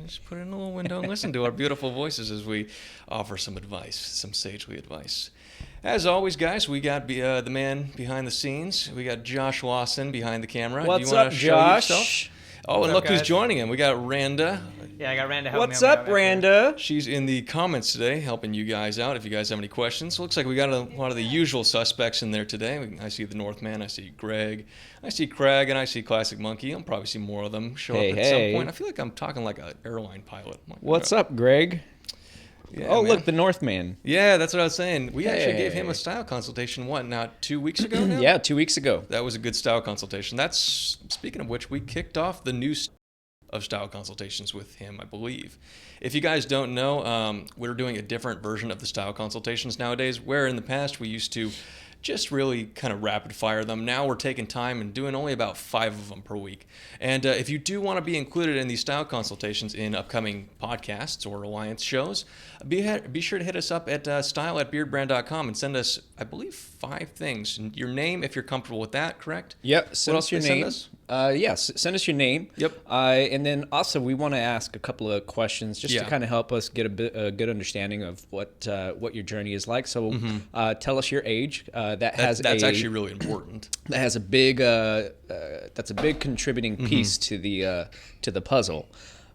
Just put it in a little window and listen to our beautiful voices as we offer some advice, some sagely advice. As always, guys, we got the man behind the scenes. We got Josh Lawson behind the camera. What's Do you want up, to show Josh? yourself? Oh, What's and up, look who's guys? joining him. We got Randa. Yeah, I got Randa helping What's me up, out back there. Randa? She's in the comments today, helping you guys out if you guys have any questions. Looks like we got a lot of the usual suspects in there today. I see the Northman, I see Greg, I see Craig, and I see Classic Monkey. I'll probably see more of them show up at some point. I feel like I'm talking like an airline pilot. Like, What's up, Greg? Yeah, Oh, man. look, the Northman. Yeah, that's what I was saying. We actually gave Hey. him a style consultation, what, now 2 weeks ago now? Yeah, 2 weeks ago. That was a good style consultation. That's, speaking of which, we kicked off the new of style consultations with him, I believe. If you guys don't know, we're doing a different version of the style consultations nowadays, where in the past we used to just really kind of rapid fire them. Now we're taking time and doing only about 5 of them per week. And if you do want to be included in these style consultations in upcoming podcasts or Alliance shows, be sure to hit us up at style@beardbrand.com and send us, I believe, 5 things. Your name, if you're comfortable with that, correct? Yep, send What us else your they send name. us? Yes, send us your name. Yep. And then also we want to ask a couple of questions just Yeah. to kind of help us get a good understanding of what your journey is like. So tell us your age. That's actually really important. That has a big that's a big contributing piece to the puzzle.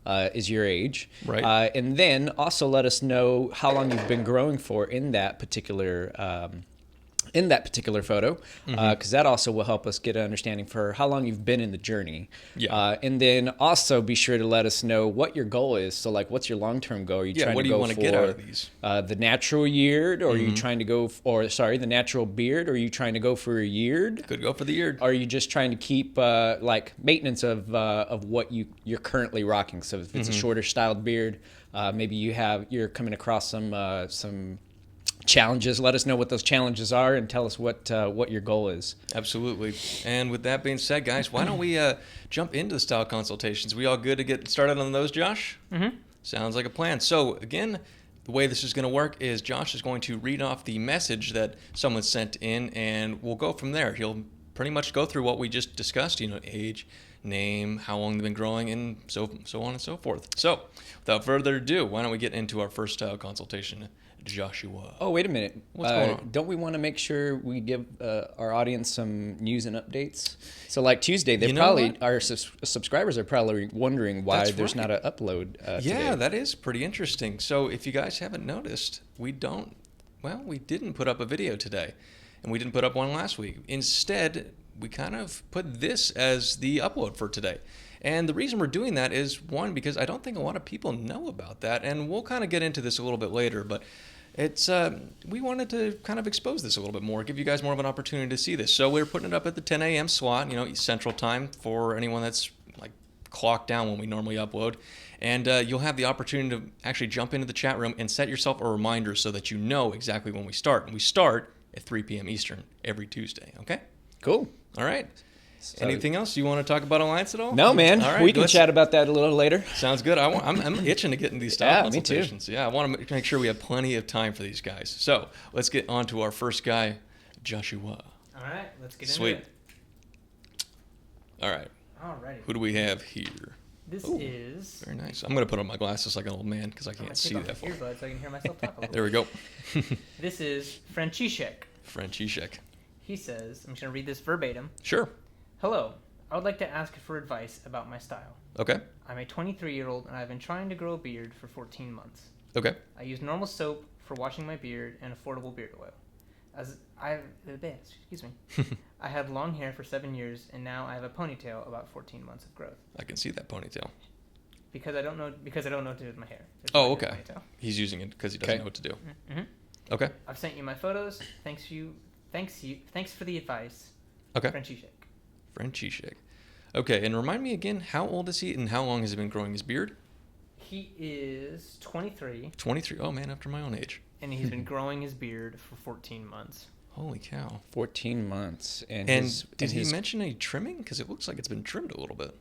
Is your age, Right. And then also let us know how long you've been growing for in that particular photo, because that also will help us get an understanding for how long you've been in the journey. Yeah. And then also be sure to let us know what your goal is. So, like, what's your long-term goal? Are you trying what to do you go want to for get out of these? the natural yeared, or are you trying to go, the natural beard, or are you trying to go for a yeared? Could go for the ear. Or are you just trying to keep like maintenance of what you're currently rocking? So if it's a shorter styled beard, maybe you're coming across some challenges. Let us know what those challenges are and tell us what your goal is. Absolutely. And with that being said, guys, why don't we jump into the style consultations? We all good to get started on those, Josh? Mm-hmm. Sounds like a plan. So again, the way this is going to work is Josh is going to read off the message that someone sent in, and we'll go from there. He'll pretty much go through what we just discussed, age, name, how long they've been growing, and so on and so forth. So without further ado, why don't we get into our first style consultation, Joshua. Oh, wait a minute. What's going on? Don't we want to make sure we give our audience some news and updates? So, like Tuesday, You know what? our subscribers are probably wondering why That's there's right. not an upload Yeah, today. that is pretty interesting. So if you guys haven't noticed, we didn't put up a video today, and we didn't put up one last week. Instead, we kind of put this as the upload for today. And the reason we're doing that is, one, because I don't think a lot of people know about that, and we'll kind of get into this a little bit later, but it's we wanted to kind of expose this a little bit more, give you guys more of an opportunity to see this. So we're putting it up at the 10 a.m. slot, Central Time, for anyone that's like clocked down when we normally upload. And you'll have the opportunity to actually jump into the chat room and set yourself a reminder so that you know exactly when we start. And we start at 3 p.m. Eastern every Tuesday, okay? Cool. All right. So- Anything else you want to talk about Alliance at all? No, man. All right, We can let's- chat about that a little later. Sounds good. I'm itching to get into these style Yeah, me too. consultations. Yeah, I want to make sure we have plenty of time for these guys. So let's get on to our first guy, Joshua. All right, let's get Sweet. into it. All right. Alrighty. Who do we have here? This Ooh, is. Very nice. I'm going to put on my glasses like an old man because I I'm gonna can't take see off that my far. earbuds so I can hear myself talk a little. There we go. This is Franciszek. Franciszek. He says, I'm just gonna read this verbatim. Sure. Hello. I would like to ask for advice about my style. Okay. I'm a 23-year-old and I've been trying to grow a beard for 14 months. Okay. I use normal soap for washing my beard and affordable beard oil. I had long hair for 7 years and now I have a ponytail about 14 months of growth. I can see that ponytail. Because I don't know what to do with my hair. It's Oh, my okay. ponytail. He's using it because he doesn't Okay. know what to do. Mm-hmm. Okay. I've sent you my photos. Thanks for the advice. Okay. Franciszek. Franciszek. Okay, and remind me again, how old is he and how long has he been growing his beard? He is 23 23. Oh, man, after my own age. and he's been growing his beard for 14 months. Holy cow. 14 months. And Did he mention any trimming? Because it looks like it's been trimmed a little bit.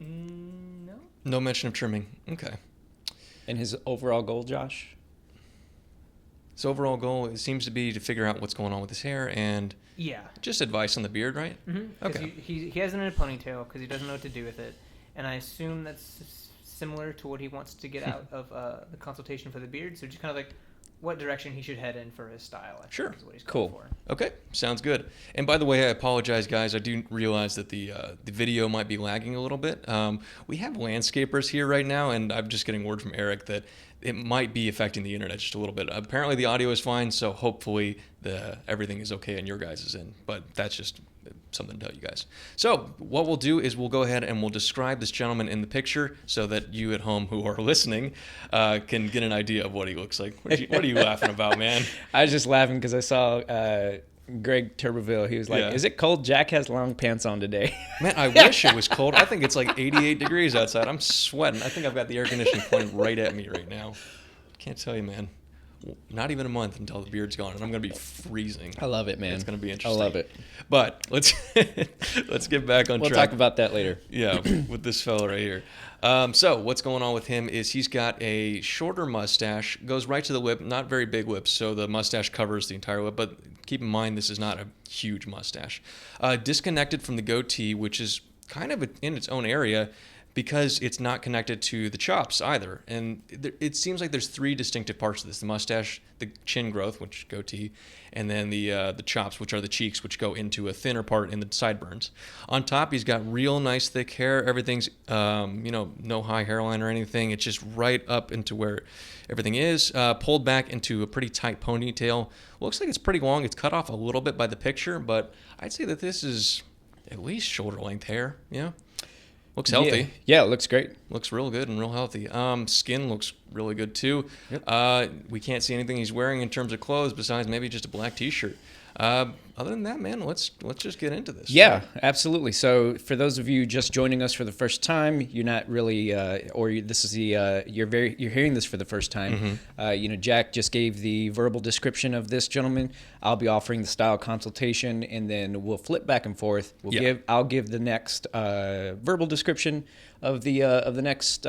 No. No mention of trimming. Okay. And his overall goal, Josh? His overall goal seems to be to figure out what's going on with his hair and Yeah. just advice on the beard, right? Mm-hmm. Okay. He has it in a ponytail because he doesn't know what to do with it, and I assume that's similar to what he wants to get out of the consultation for the beard. So just kind of like what direction he should head in for his style. I Sure. think is what he's Cool. going for. Okay, sounds good. And by the way, I apologize, guys. I do realize that the video might be lagging a little bit. We have landscapers here right now, and I'm just getting word from Eric that it might be affecting the internet just a little bit. Apparently, the audio is fine, so hopefully everything is okay on your guys' end. But that's just something to tell you guys. So what we'll do is we'll go ahead and we'll describe this gentleman in the picture so that you at home who are listening can get an idea of what he looks like. What are you laughing about, man? I was just laughing because I saw Greg Turbeville. He was like, Yeah. "Is it cold? Jack has long pants on today." Man, I wish it was cold. I think it's like 88 degrees outside. I'm sweating. I think I've got the air conditioning pointing right at me right now. Can't tell you, man. Not even a month until the beard's gone, and I'm going to be freezing. I love it, man. It's going to be interesting. I love it. But let's get back on We'll track. talk about that later. Yeah, with this fella right here. So what's going on with him is he's got a shorter mustache, goes right to the lip, not very big lips, so the mustache covers the entire lip, but keep in mind this is not a huge mustache. Disconnected from the goatee, which is kind of in its own area because it's not connected to the chops either. And it seems like there's three distinctive parts of this: the mustache, the chin growth, which goatee, and then the chops, which are the cheeks, which go into a thinner part in the sideburns. On top, he's got real nice thick hair. Everything's, no high hairline or anything. It's just right up into where everything is, pulled back into a pretty tight ponytail. Looks like it's pretty long. It's cut off a little bit by the picture, but I'd say that this is at least shoulder length hair. Yeah. Looks healthy. Yeah, it looks great. Looks real good and real healthy. Skin looks really good too. Yep. We can't see anything he's wearing in terms of clothes besides maybe just a black T-shirt. Other than that, man, let's just get into this. Yeah, absolutely. So for those of you just joining us for the first time, you're not really, this is the you're hearing this for the first time. Jack just gave the verbal description of this gentleman. I'll be offering the style consultation, and then we'll flip back and forth. I'll give the next verbal description of the next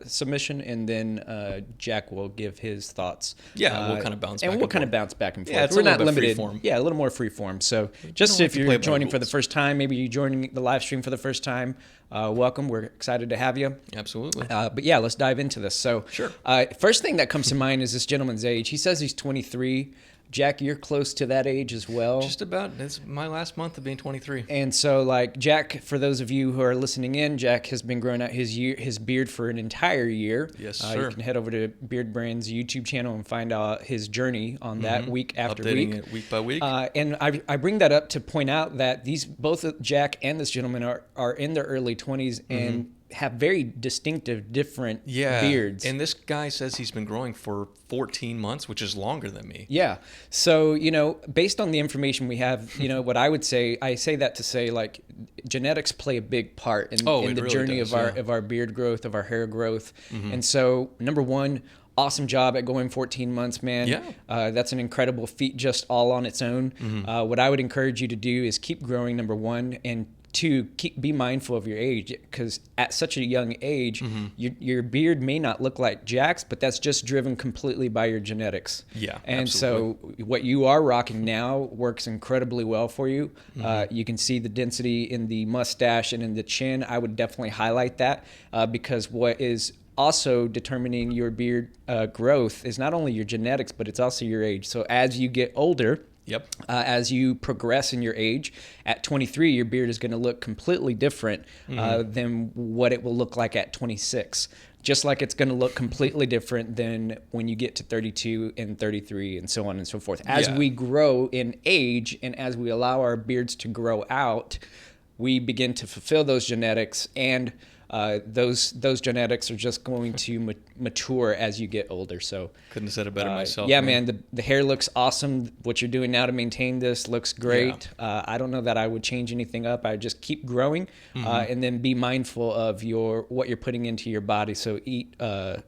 submission, and then Jack will give his thoughts. Yeah, we'll kind of bounce back and we'll and kind of forth. bounce back and forth. Yeah, it's We're a little not bit limited. free-form. Yeah, a little more free form. So just don't if have to play you're by joining for the rules. first time, maybe you're joining the live stream for the first time, welcome. We're excited to have you. Absolutely. But yeah, let's dive into this. So, Sure. First thing that comes to mind is this gentleman's age. He says he's 23. Jack, you're close to that age as well. Just about. It's my last month of being 23. And so, like, Jack, for those of you who are listening in, Jack has been growing out his beard for an entire year. Yes, You sir. can head over to Beardbrand's YouTube channel and find out his journey on that week after Updating week. it week by week. And I bring that up to point out that both Jack and this gentleman are in their early 20s and have very distinctive, different beards. And this guy says he's been growing for 14 months, which is longer than me. Yeah. So, based on the information we have, what I would say, I say that to say, like, genetics play a big part in it the really journey does, of our beard growth, of our hair growth. And so, number one, awesome job at going 14 months, man. Yeah. That's an incredible feat just all on its own. What I would encourage you to do is keep growing, number one, and two, be mindful of your age, because at such a young age, your beard may not look like Jack's, but that's just driven completely by your genetics. Yeah, And absolutely. so what you are rocking now works incredibly well for you. You can see the density in the mustache and in the chin. I would definitely highlight that because what is also determining your beard growth is not only your genetics, but it's also your age. So as you get older, Yep. as you progress in your age, at 23, your beard is going to look completely different than what it will look like at 26. Just like it's going to look completely different than when you get to 32 and 33 and so on and so forth. As we grow in age and as we allow our beards to grow out, we begin to fulfill those genetics, and those genetics are just going to mature as you get older. So Couldn't have said it better myself. yeah, man, the hair looks awesome. What you're doing now to maintain this looks great. I don't know that I would change anything up. I would just keep growing, and then be mindful of what you're putting into your body. So eat a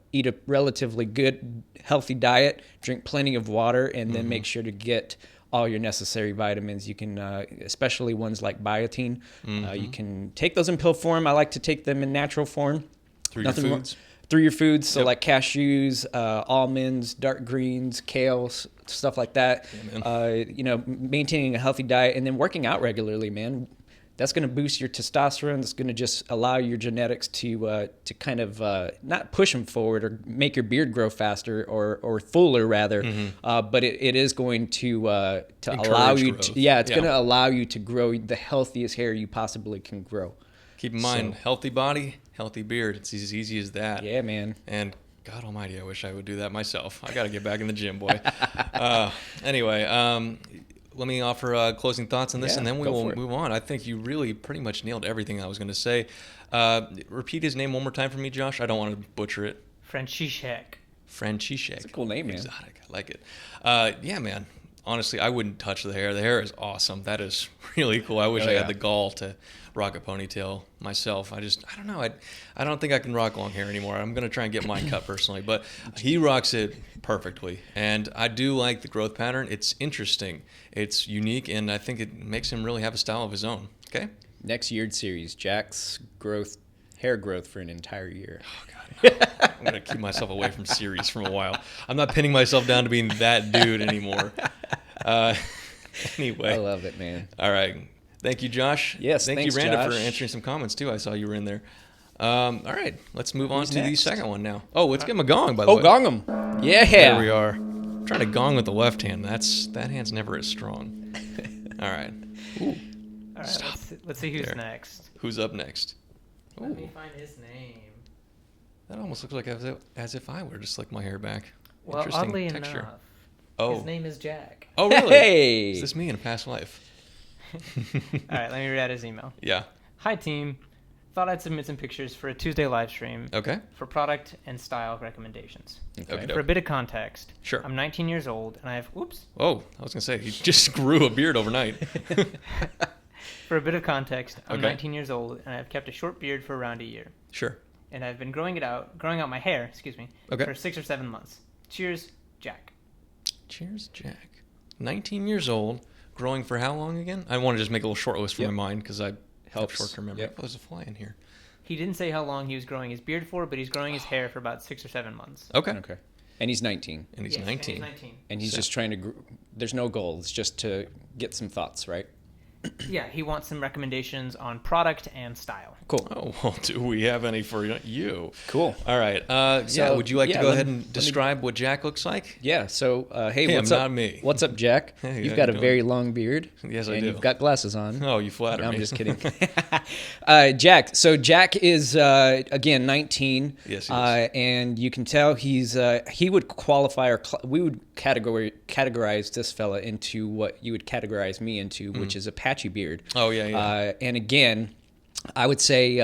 relatively good, healthy diet, drink plenty of water, and then make sure to get all your necessary vitamins. You can, especially ones like biotin, you can take those in pill form. I like to take them in natural form. Through your foods. Through your foods, so like cashews, almonds, dark greens, kale, stuff like that. Yeah, man. Maintaining a healthy diet and then working out regularly, man. That's going to boost your testosterone. That's going to just allow your genetics to kind of not push them forward or make your beard grow faster or fuller rather, but it is going to allow you growth. to, it's going to allow you to grow the healthiest hair you possibly can grow. Keep in mind, healthy body, healthy beard. It's as easy as that. Yeah, man. And God almighty, I wish I would do that myself. I got to get back in the gym, boy. Anyway, let me offer closing thoughts on this, and then we will move on. I think you really pretty much nailed everything I was going to say. Repeat his name one more time for me, Josh. I don't want to butcher it. Franciszek. Franciszek. That's a cool name, man. Exotic. I like it. Yeah, man. Honestly, I wouldn't touch the hair. The hair is awesome. That is really cool. I wish I had the gall to rock a ponytail myself. I don't know. I don't think I can rock long hair anymore. I'm going to try and get mine cut personally, but he rocks it perfectly. And I do like the growth pattern. It's interesting. It's unique, and I think it makes him really have a style of his own. Okay? Next year's series, Jack's hair growth for an entire year. Oh, God. No. I'm going to keep myself away from series for a while. I'm not pinning myself down to being that dude anymore. Anyway. I love it, man. All right. Thank you, Josh. Yes, Thank thanks, you, Randa, Josh. for answering some comments, too. I saw you were in there. All right. Let's move on to the next? second one now. Oh, let's give him a gong, by the way. Oh, gong 'em. Yeah. There we are. Trying to gong with the left hand. That hand's never as strong. All right. Ooh. All right, let's see who's next. Who's up next? Let me find his name. That almost looks like as if I were to slick my hair back. Well, Interesting oddly texture. enough, his name is Jack. Oh, really? Hey! Is this me in a past life? All right, let me read out his email. Yeah. Hi, team. Thought I'd submit some pictures for a Tuesday live stream Okay. for product and style recommendations. Okay. For a bit of context, Sure. I'm 19 years old, and I have... Oh, I was going to say, he just grew a beard overnight. For a bit of context, I'm Okay. 19 years old, and I've kept a short beard for around a year. Sure. And I've been growing out my hair, Okay. for 6 or 7 months. Cheers, Jack. Cheers, Jack. 19 years old, growing for how long again? I want to just make a little short list for my mind because I help short-term memory. Yep. Oh, there's a fly in here. He didn't say how long he was growing his beard for, but he's growing his hair for about 6 or 7 months. Okay. And he's 19. And he's Yes, 19. And he's 19. And he's just trying to... There's no goal. It's just to get some thoughts, right? Yeah, he wants some recommendations on product and style. Cool. Oh, well, do we have any for you? Cool. All right. So, would you like to yeah, go let ahead me- and describe what Jack looks like? Yeah, so, hey, Him, what's up? not me. What's up, Jack? Hey, You've how got you a doing? very long beard. Yes, I and do. you've got glasses on. Oh, you flatter No, me. I'm just kidding. Jack. So Jack is, again, 19. Yes, he is. And you can tell he would qualify, we would categorize this fella into what you would categorize me into, which is a patchy beard. Oh, yeah. And again, I would say,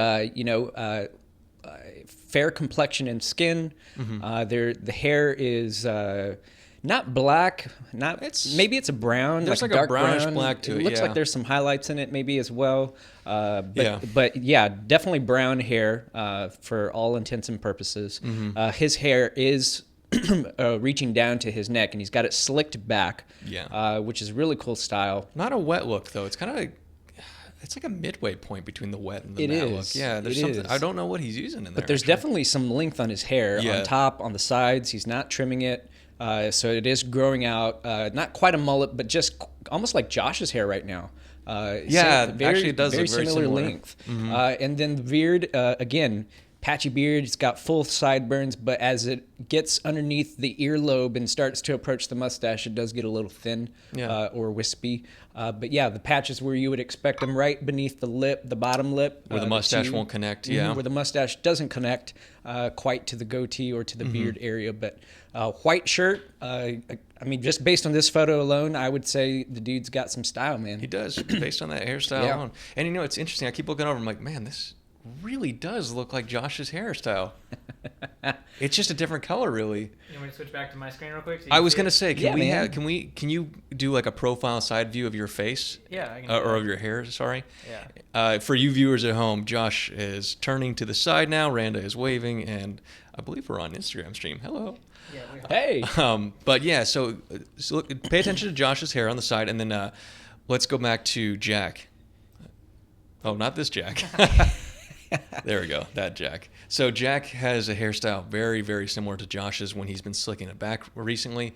fair complexion and skin. The hair is not black, maybe it's a brown. There's like a dark brownish brown. black to it, looks yeah. like there's some highlights in it maybe as well. Yeah. But yeah, definitely brown hair for all intents and purposes. His hair is reaching down to his neck, and he's got it slicked back, which is really cool style. Not a wet look, though. It's kind of it's like a midway point between the wet and the It matte is. look. Yeah, there's It something. is. I don't know what he's using in there. But there's actually. definitely some length on his hair, Yeah. on top, on the sides. He's not trimming it. So it is growing out, not quite a mullet, but just almost like Josh's hair right now. Yeah, actually it does look very similar. length. And then the beard, again, patchy beard. It's got full sideburns, but as it gets underneath the earlobe and starts to approach the mustache, it does get a little thin or wispy. But yeah, the patches where you would expect them right beneath the lip, the bottom lip. Where the mustache won't connect, yeah. Where the mustache doesn't connect quite to the goatee or to the beard area. But white shirt, I mean, just based on this photo alone, I would say the dude's got some style, man. He does, based on that hairstyle alone. And you know, it's interesting. I keep looking over. I'm like, man, this really does look like Josh's hairstyle. It's just a different color, really. You want me to switch back to my screen real quick? So you I can was see gonna it? say, Yeah, can you do like a profile side view of your face? Yeah, I can do or that. of your hair? Sorry. Yeah. For you viewers at home, Josh is turning to the side now. Randa is waving, and I believe we're on Instagram stream. Hello. Yeah, we are. Hey. But yeah, so look, pay attention to Josh's hair on the side, and then let's go back to Jack. Oh, not this Jack. There we go, that Jack. So Jack has a hairstyle very, very similar to Josh's when he's been slicking it back recently.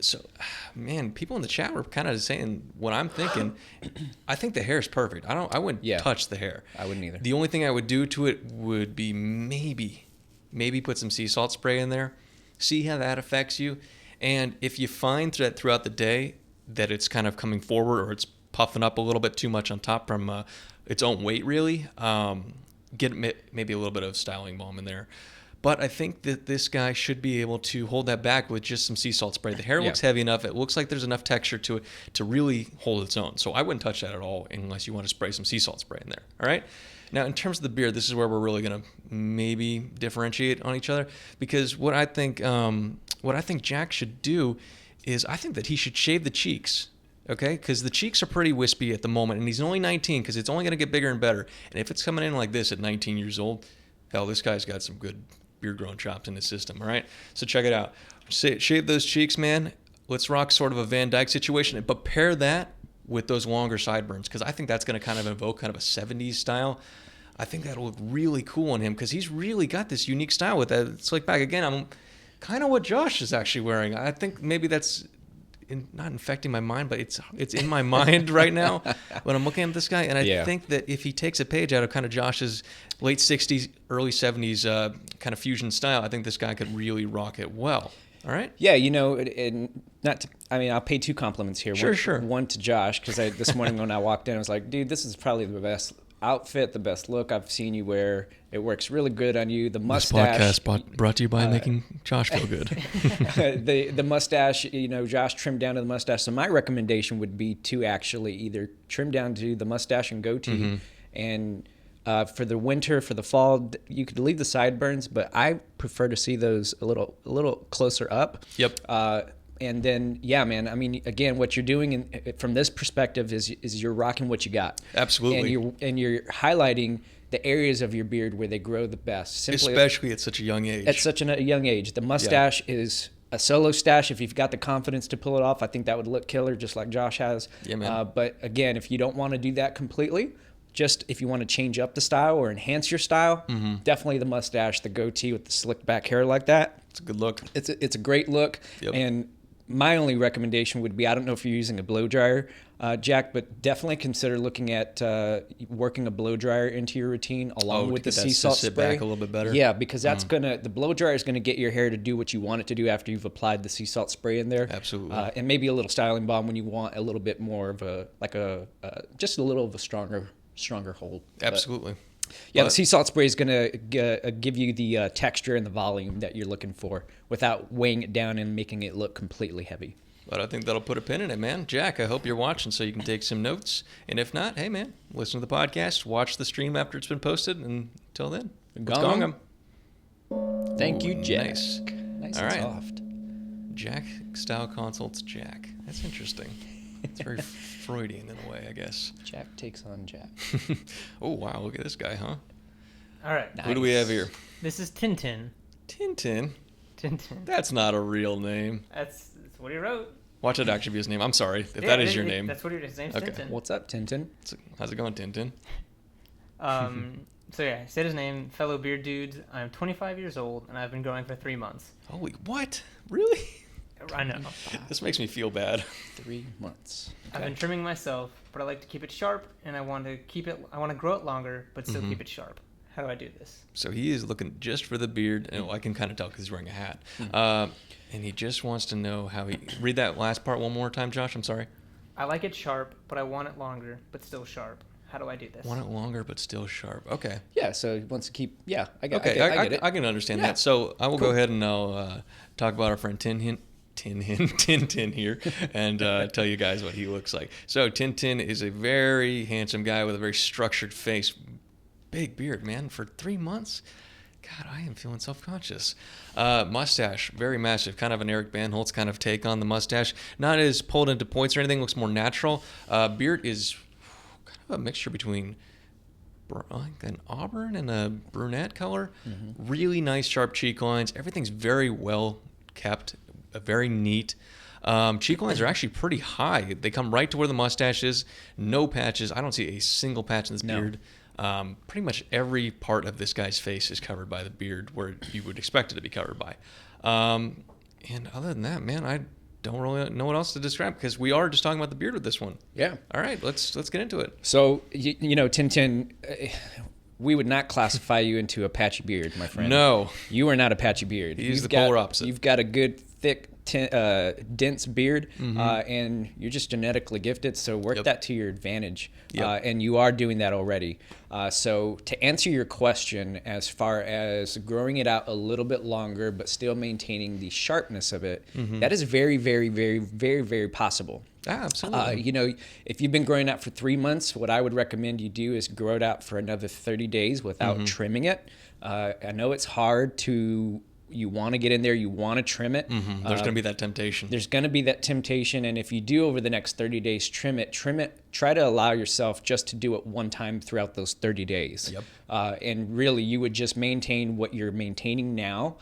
So, man, people in the chat were kind of saying what I'm thinking. I think the hair is perfect. I wouldn't touch the hair. I wouldn't either. The only thing I would do to it would be maybe put some sea salt spray in there. See how that affects you. And if you find that throughout the day that it's kind of coming forward or it's puffing up a little bit too much on top from its own weight, really, get maybe a little bit of styling balm in there. But I think that this guy should be able to hold that back with just some sea salt spray. The hair looks heavy enough. It looks like there's enough texture to it to really hold its own. So I wouldn't touch that at all unless you want to spray some sea salt spray in there. All right? Now, in terms of the beard, this is where we're really going to maybe differentiate on each other, because what I think Jack should do is I think that he should shave the cheeks. Okay, because the cheeks are pretty wispy at the moment, and he's only 19 because it's only going to get bigger and better. And if it's coming in like this at 19 years old, hell, this guy's got some good beard growing chops in his system. All right, so check it out. Shave those cheeks, man. Let's rock sort of a Van Dyke situation, but pair that with those longer sideburns, because I think that's going to kind of evoke kind of a 70s style. I think that'll look really cool on him because he's really got this unique style with that slick back. Again, I'm kind of what Josh is actually wearing. I think maybe that's not infecting my mind, but it's in my mind right now when I'm looking at this guy. And I think that if he takes a page out of kind of Josh's late 60s, early 70s kind of fusion style, I think this guy could really rock it well. All right? Yeah, I'll pay two compliments here. Sure. One to Josh, because this morning when I walked in, I was like, dude, this is probably the best outfit, the best look I've seen you wear. It works really good on you. The mustache. This podcast brought to you by making Josh feel good. The mustache, Josh trimmed down to the mustache. So my recommendation would be to actually either trim down to the mustache and goatee, and for the winter, for the fall, you could leave the sideburns, but I prefer to see those a little closer up. Yep. And then, man, I mean, again, what you're doing from this perspective is you're rocking what you got. Absolutely. And you're highlighting the areas of your beard where they grow the best. Especially at such a young age. At such a young age. The mustache is a solo stash. If you've got the confidence to pull it off, I think that would look killer, just like Josh has. Yeah, man. But again, if you don't want to do that completely, just if you want to change up the style or enhance your style, definitely the mustache, the goatee with the slicked back hair like that. It's a good look. It's a great look. Yep. And my only recommendation would be, I don't know if you're using a blow dryer, Jack, but definitely consider looking at working a blow dryer into your routine along with the sea salt spray. Sit back a little bit better. Yeah, because that's the blow dryer is gonna get your hair to do what you want it to do after you've applied the sea salt spray in there. Absolutely. And maybe a little styling balm when you want a little bit more of just a little of a stronger hold. Absolutely. The sea salt spray is going to give you the texture and the volume that you're looking for without weighing it down and making it look completely heavy. But I think that'll put a pin in it, man. Jack, I hope you're watching so you can take some notes. And if not, hey, man, listen to the podcast, watch the stream after it's been posted. And until then, gong 'em. Thank you, Jack. Nice. Nice All and right. soft. Jack Style Consults Jack. That's interesting. It's very Freudian in a way, I guess. Jack takes on Jack. Oh, wow. Look at this guy, huh? All right. Nice. Who do we have here? This is Tintin. Tintin? Tintin. That's not a real name. That's what he wrote. Watch it actually be his name. I'm sorry if that is your name. That's what his name's Okay. Tintin. What's up, Tintin? How's it going, Tintin? So yeah, I said his name, fellow beard dudes. I'm 25 years old, and I've been growing for 3 months. Holy, what? Really? I know. This makes me feel bad. 3 months. I've been trimming myself, but I like to keep it sharp, and I want to grow it longer, but still keep it sharp. How do I do this? So he is looking just for the beard, and I can kind of tell because he's wearing a hat. And he just wants to know how he... Read that last part one more time, Josh. I'm sorry. I like it sharp, but I want it longer, but still sharp. How do I do this? Want it longer, but still sharp. Okay. Yeah, so he wants to keep... Yeah, I get it. I can understand Yeah. that. So I will go ahead and I'll talk about our friend Tintin here and tell you guys what he looks like. So Tintin is a very handsome guy with a very structured face. Big beard, man. For 3 months? God, I am feeling self-conscious. Mustache, very massive. Kind of an Eric Banholtz kind of take on the mustache. Not as pulled into points or anything. Looks more natural. Beard is kind of a mixture between an auburn and a brunette color. Really nice, sharp cheek lines. Everything's very well kept. Very neat. Cheek lines are actually pretty high. They come right to where the mustache is. No patches. I don't see a single patch in this beard. Pretty much every part of this guy's face is covered by the beard where you would expect it to be covered by. And other than that, man, don't really know what else to describe because we are just talking about the beard with this one. Yeah. All right, let's get into it. So, you know, Tintin, we would not classify you into a patchy beard, my friend. No. You are not a patchy beard. He's the polar opposite. You've got a good, thick, dense beard, and you're just genetically gifted, so work that to your advantage. And you are doing that already. So to answer your question, as far as growing it out a little bit longer, but still maintaining the sharpness of it, that is very, very, very, very, very possible. Absolutely. You know, if you've been growing out for 3 months, what I would recommend you do is grow it out for another 30 days without trimming it. I know it's hard to, you want to get in there, you want to trim it. There's going to be that temptation. There's going to be that temptation. And if you do over the next 30 days, trim it, try to allow yourself just to do it one time throughout those 30 days. And really, you would just maintain what you're maintaining now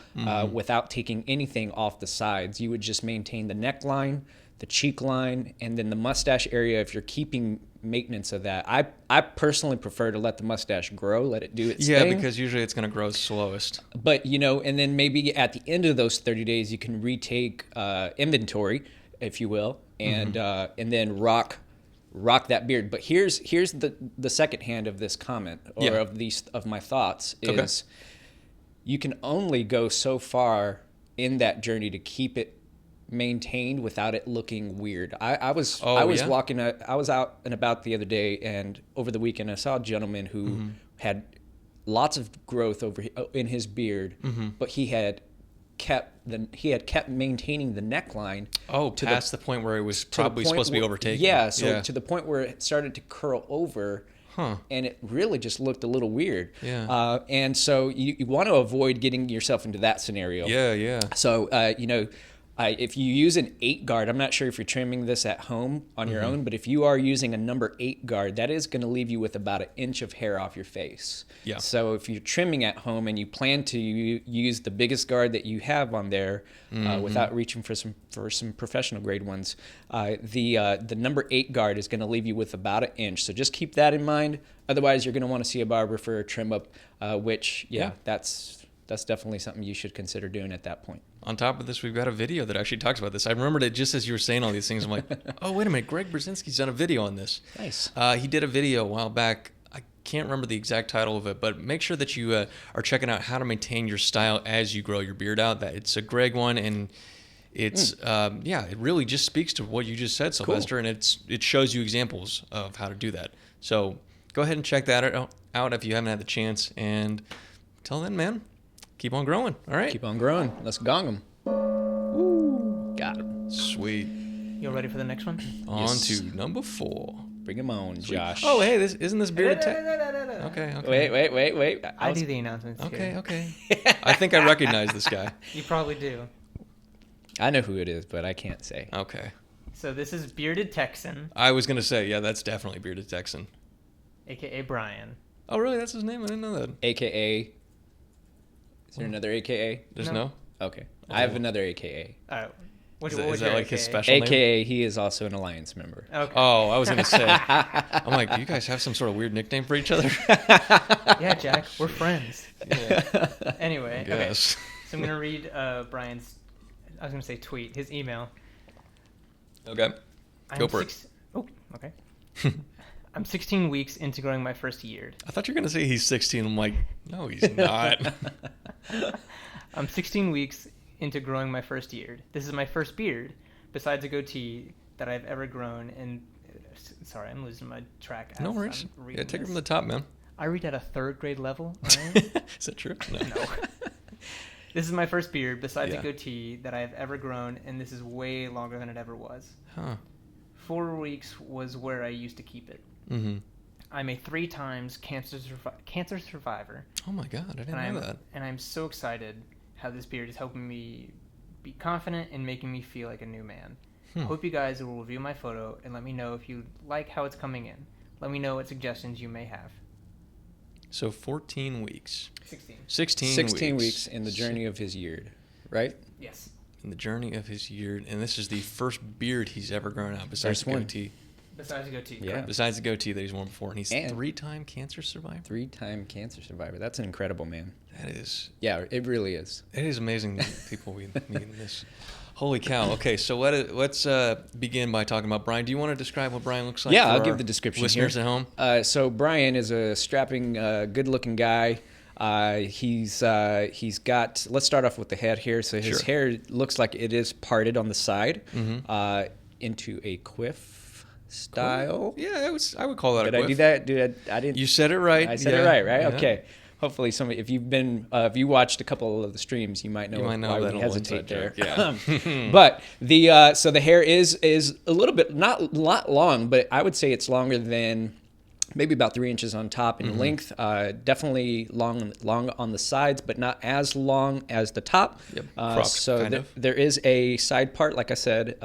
without taking anything off the sides. You would just maintain the neckline, the cheek line, and then the mustache area. If you're keeping maintenance of that, I personally prefer to let the mustache grow, let it do its thing. Yeah, because usually it's going to grow slowest. But, you know, and then maybe at the end of those 30 days, you can retake inventory, if you will, and then rock that beard. But here's the second hand of this comment, or of my thoughts, is you can only go so far in that journey to keep it maintained without it looking weird. I was walking, I was out and about the other day, and over the weekend I saw a gentleman who had lots of growth in his beard, but he had kept maintaining the neckline. Past the point where it was probably supposed to be overtaken. Yeah, to the point where it started to curl over. And it really just looked a little weird. And so you want to avoid getting yourself into that scenario. So, you know, if you use an 8 guard, I'm not sure if you're trimming this at home on your own, but if you are using a number 8 guard, that is going to leave you with about 1 inch of hair off your face. So if you're trimming at home and you plan to use the biggest guard that you have on there without reaching for some professional grade ones, the number 8 guard is going to leave you with about 1 inch. So just keep that in mind. Otherwise, you're going to want to see a barber for a trim up, which that's definitely something you should consider doing at that point. On top of this, we've got a video that actually talks about this. I remembered it just as you were saying all these things. I'm like, oh, wait a minute. Greg Brzezinski's done a video on this. Nice. He did a video a while back. I can't remember the exact title of it, but make sure that you are checking out how to maintain your style as you grow your beard out. That it's a Greg one, and it's it really just speaks to what you just said, Sylvester, and it shows you examples of how to do that. So go ahead and check that out if you haven't had the chance. And till then, man, keep on growing. All right. Keep on growing. Let's gong them. Woo. Got him. Sweet. You all ready for the next one? On to number 4. Bring him on, Josh. Oh, hey, isn't this bearded tech? No. Okay. Wait. I do the announcements. Okay. I think I recognize this guy. You probably do. I know who it is, but I can't say. Okay. So this is Bearded Texan, I was going to say, yeah, that's definitely Bearded Texan. a.k.a. Brian. Oh, really? That's his name? I didn't know that. AKA. Is there another AKA? There's no? Okay. I have another AKA. All right. Is that like his special name? AKA, he is also an Alliance member. Okay. Oh, I was going to say. I'm like, do you guys have some sort of weird nickname for each other? Yeah, Jack. We're friends. Yeah. Anyway. I guess. So I'm going to read Brian's, I was going to say tweet, his email. Okay. Go for it. Oh, okay. I'm 16 weeks into growing my first beard. I thought you were going to say he's 16. I'm like, no, he's not. I'm 16 weeks into growing my first beard. This is my first beard, besides a goatee, that I've ever grown. And sorry, I'm losing my track. No worries. Yeah, take it from the top, man. I read at a 3rd grade level. Right? Is that true? No. This is my first beard, besides a goatee, that I've ever grown, and this is way longer than it ever was. 4 weeks was where I used to keep it. I'm a 3 times cancer survivor. Oh my God, I didn't know that. And I'm so excited how this beard is helping me be confident and making me feel like a new man. I hope you guys will review my photo and let me know if you like how it's coming in. Let me know what suggestions you may have. So 14 weeks. 16 weeks in the journey of his beard, right? Yes. In the journey of his beard, and this is the first beard he's ever grown out besides the goatee. Besides the goatee. Yeah. Correct. Besides the goatee that he's worn before, and he's a 3-time cancer survivor. 3-time cancer survivor. That's incredible, man. That is. Yeah, it really is. It is amazing the people we meet in this. Holy cow. Okay, so let's begin by talking about Brian. Do you want to describe what Brian looks like? Yeah, for I'll our give the description listeners here. at home? So Brian is a strapping, good-looking guy. He's got. Let's start off with the head here. So his hair looks like it is parted on the side into a quiff style. Cool. Yeah, I would call that a quiff. Did I do that? Dude, I didn't. You said it right. I said it right, right? Yeah. Okay. Hopefully, if you watched a couple of the streams, you might know why we hesitate there. Yeah. But so the hair is a little bit, not a lot long, but I would say it's longer than maybe about 3 inches on top in length. Definitely long on the sides, but not as long as the top. Yep. Cropped, there is a side part, like I said,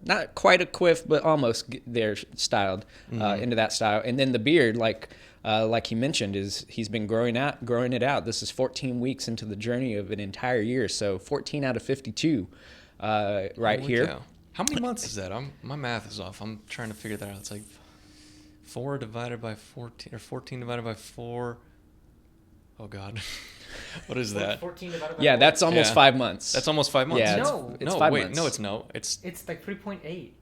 not quite a quiff, but almost there styled into that style. And then the beard, like he mentioned, he's been growing it out. This is 14 weeks into the journey of an entire year, so 14 out of 52 right here. Cow. How many months is that? My math is off. I'm trying to figure that out. It's like 4 divided by 14, or 14 divided by 4. Oh God, what is that? 14 divided by 4. That's almost 5 months. That's almost 5 months. Yeah, it's 5 wait, months. no, it's no. It's like 3.8.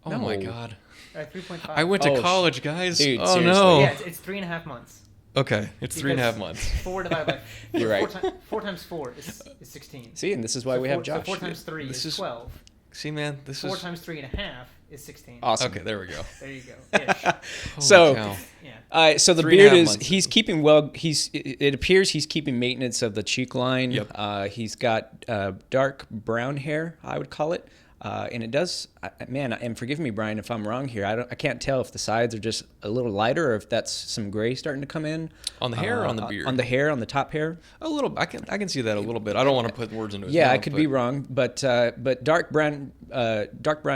Oh No. my God. 3.5. I went to college, guys. Dude, oh seriously. no. Yeah, it's 3.5 months. Okay, it's 3.5 months. 4 divided by. You're right. 4 times 4 is 16. See, and this is why we have Josh. So 4 times 3 is 12. See, man, this 4 is times 3.5 is 16. Awesome. Okay, there we go. There you go. Ish. So, cow. Yeah. so the 3.5 beard is months. he's keeping well. It appears he's keeping maintenance of the cheek line. Yep. He's got dark brown hair, I would call it. And it does, man, and forgive me, Brian, if I'm wrong here. I can't tell if the sides are just a little lighter or if that's some gray starting to come in. On the hair or on the beard? On the hair, on the top hair. A little. I can see that a little bit. I don't want to put words into his Yeah, mouth. I could be wrong, but dark brown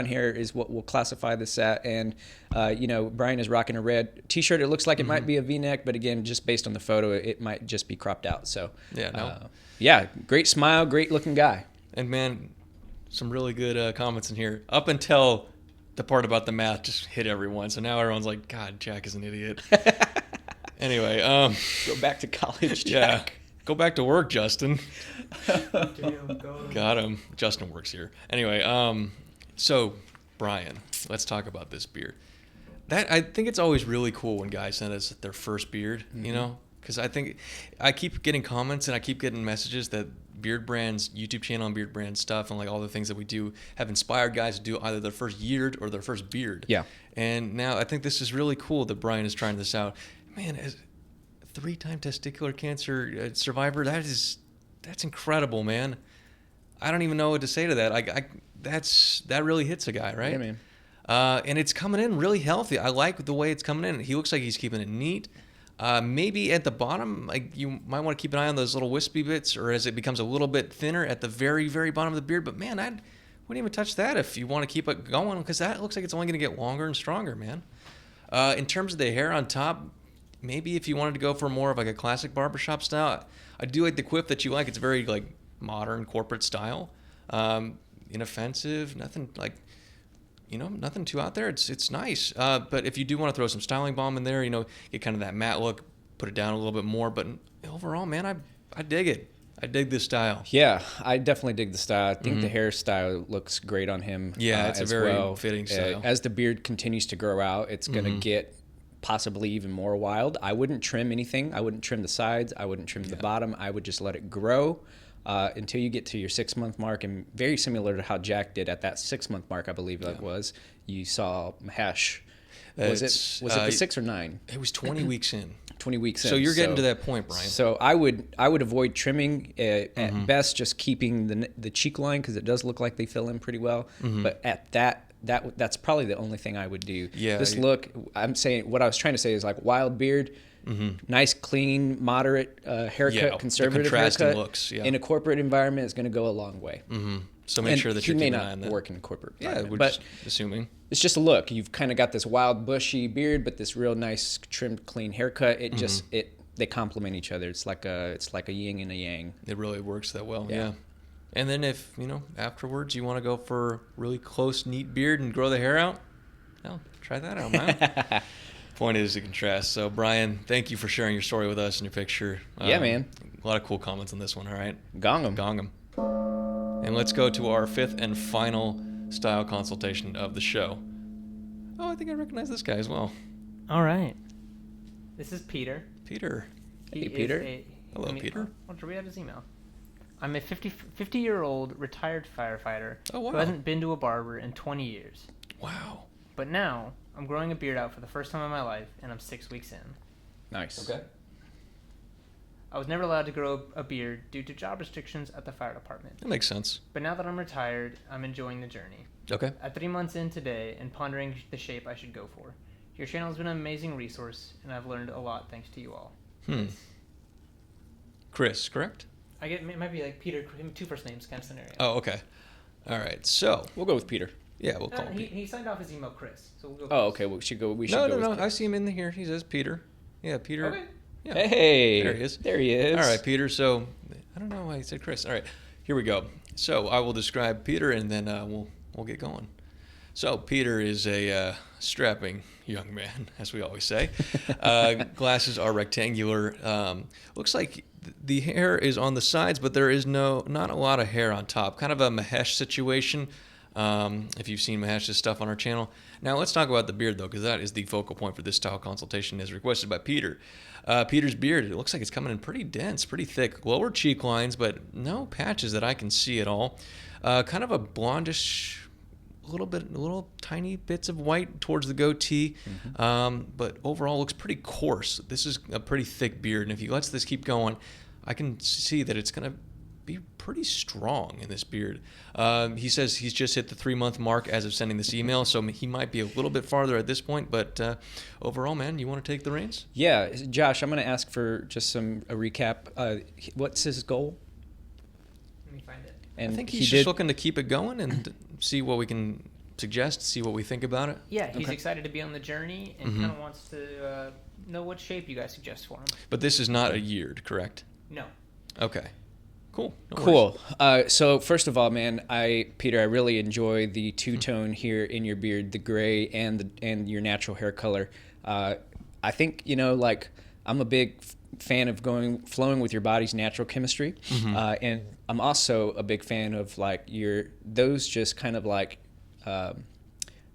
hair is what we'll classify this at. And Brian is rocking a red T-shirt. It looks like it might be a V-neck, but again, just based on the photo, it might just be cropped out. So great smile, great looking guy. And man, some really good comments in here. Up until the part about the math just hit everyone. So now everyone's like, God, Jack is an idiot. Anyway. Go back to college, Jack. Yeah. Go back to work, Justin. Damn, Got him. Justin works here. Anyway, so Brian, let's talk about this beard. I think it's always really cool when guys send us their first beard, because I keep getting comments and I keep getting messages that Beardbrand's YouTube channel and Beardbrand stuff and like all the things that we do have inspired guys to do either their first year or their first beard. Yeah. And now I think this is really cool that Brian is trying this out. Man, as a 3-time testicular cancer survivor, that's incredible, man. I don't even know what to say to that. That really hits a guy, right? Yeah, man. And it's coming in really healthy. I like the way it's coming in. He looks like he's keeping it neat. Maybe at the bottom, like you might want to keep an eye on those little wispy bits, or as it becomes a little bit thinner at the very, very bottom of the beard. But man, I wouldn't even touch that if you want to keep it going, because that looks like it's only going to get longer and stronger, man. In terms of the hair on top, maybe if you wanted to go for more of like a classic barbershop style, I do like the quiff that you like. It's very like modern corporate style, inoffensive, nothing like. Nothing too out there. It's nice. But if you do want to throw some styling balm in there, get kind of that matte look, put it down a little bit more. But overall, man, I dig it. I dig this style. Yeah, I definitely dig the style. I think the hairstyle looks great on him. Yeah, it's a very fitting style. As the beard continues to grow out, it's going to get possibly even more wild. I wouldn't trim anything. I wouldn't trim the sides. I wouldn't trim the bottom. I would just let it grow. Until you get to your 6-month mark, and very similar to how Jack did at that 6-month mark, I believe that was. You saw Mahesh. Was it the 6 or 9? It was 20 weeks in. 20 weeks in. So you're getting to that point, Brian. So I would avoid trimming at best, just keeping the cheek line because it does look like they fill in pretty well. But at that's probably the only thing I would do. Yeah. This look, I'm saying what I was trying to say is like wild beard. Nice, clean, moderate haircut, conservative haircut. Looks, in a corporate environment is going to go a long way. So make sure that you're keeping an eye on that. He may not work in corporate. Yeah, we're but just assuming. It's just a look. You've kind of got this wild, bushy beard, but this real nice, trimmed, clean haircut. It just they complement each other. It's like a yin and a yang. It really works that well. Yeah. And then if afterwards you want to go for really close, neat beard and grow the hair out, try that out, man. Point is to contrast. So Brian, thank you for sharing your story with us and your picture. Yeah, man. A lot of cool comments on this one. All right, Gong 'em. Gong 'em. And let's go to our fifth and final style consultation of the show. Oh, I think I recognize this guy as well. All right. This is Peter. Peter. He Hey, Peter. Hello, Peter. I'll read out his email. I'm a 50-year-old retired firefighter Oh, wow. who hasn't been to a barber in 20 years. Wow. But now, I'm growing a beard out for the first time in my life, and I'm 6 weeks in. Nice. Okay. I was never allowed to grow a beard due to job restrictions at the fire department. That makes sense. But now that I'm retired, I'm enjoying the journey. Okay. At 3 months in today and pondering the shape I should go for. Your channel has been an amazing resource, and I've learned a lot thanks to you all. Chris, correct? It might be like Peter, two first names kind of scenario. Oh, okay. All right. So, We'll go with Peter. yeah, we'll call him Peter. He signed off his email Chris, so we'll go. Oh, Chris. okay. We should go. We should No, go no, with no. I see him in here. He says Peter. Yeah, Peter. Okay. Yeah. Hey, There he is. There he is. All right, Peter. So, I don't know why he said Chris. All right, here we go. So, I will describe Peter, and then we'll get going. So, Peter is a strapping young man, as we always say. Glasses are rectangular. Looks like the hair is on the sides, but there is not a lot of hair on top. Kind of a Mahesh situation. If you've seen Mahesh's stuff on our channel. Now let's talk about the beard though, because that is the focal point for this style consultation, as requested by Peter. Peter's beard, it looks like it's coming in pretty dense, pretty thick. Lower cheek lines, but no patches that I can see at all. Kind of a blondish, little tiny bits of white towards the goatee, but overall looks pretty coarse. This is a pretty thick beard, and if he lets this keep going, I can see that it's going to be pretty strong in this beard. He says he's just hit the 3-month mark as of sending this email, so he might be a little bit farther at this point, but overall, man, you want to take the reins? Yeah, Josh, I'm going to ask for just a recap. What's his goal? Let me find it. And I think he's just looking to keep it going and see what we can suggest, see what we think about it. Yeah, he's Okay. excited to be on the journey and kind of wants to know what shape you guys suggest for him. But this is not a yeared, correct? No. Okay. Cool. No worries. Cool. So first of all, man, Peter, I really enjoy the two-tone here in your beard, the gray and your natural hair color. I think, I'm a big fan of flowing with your body's natural chemistry, and I'm also a big fan of those just kind of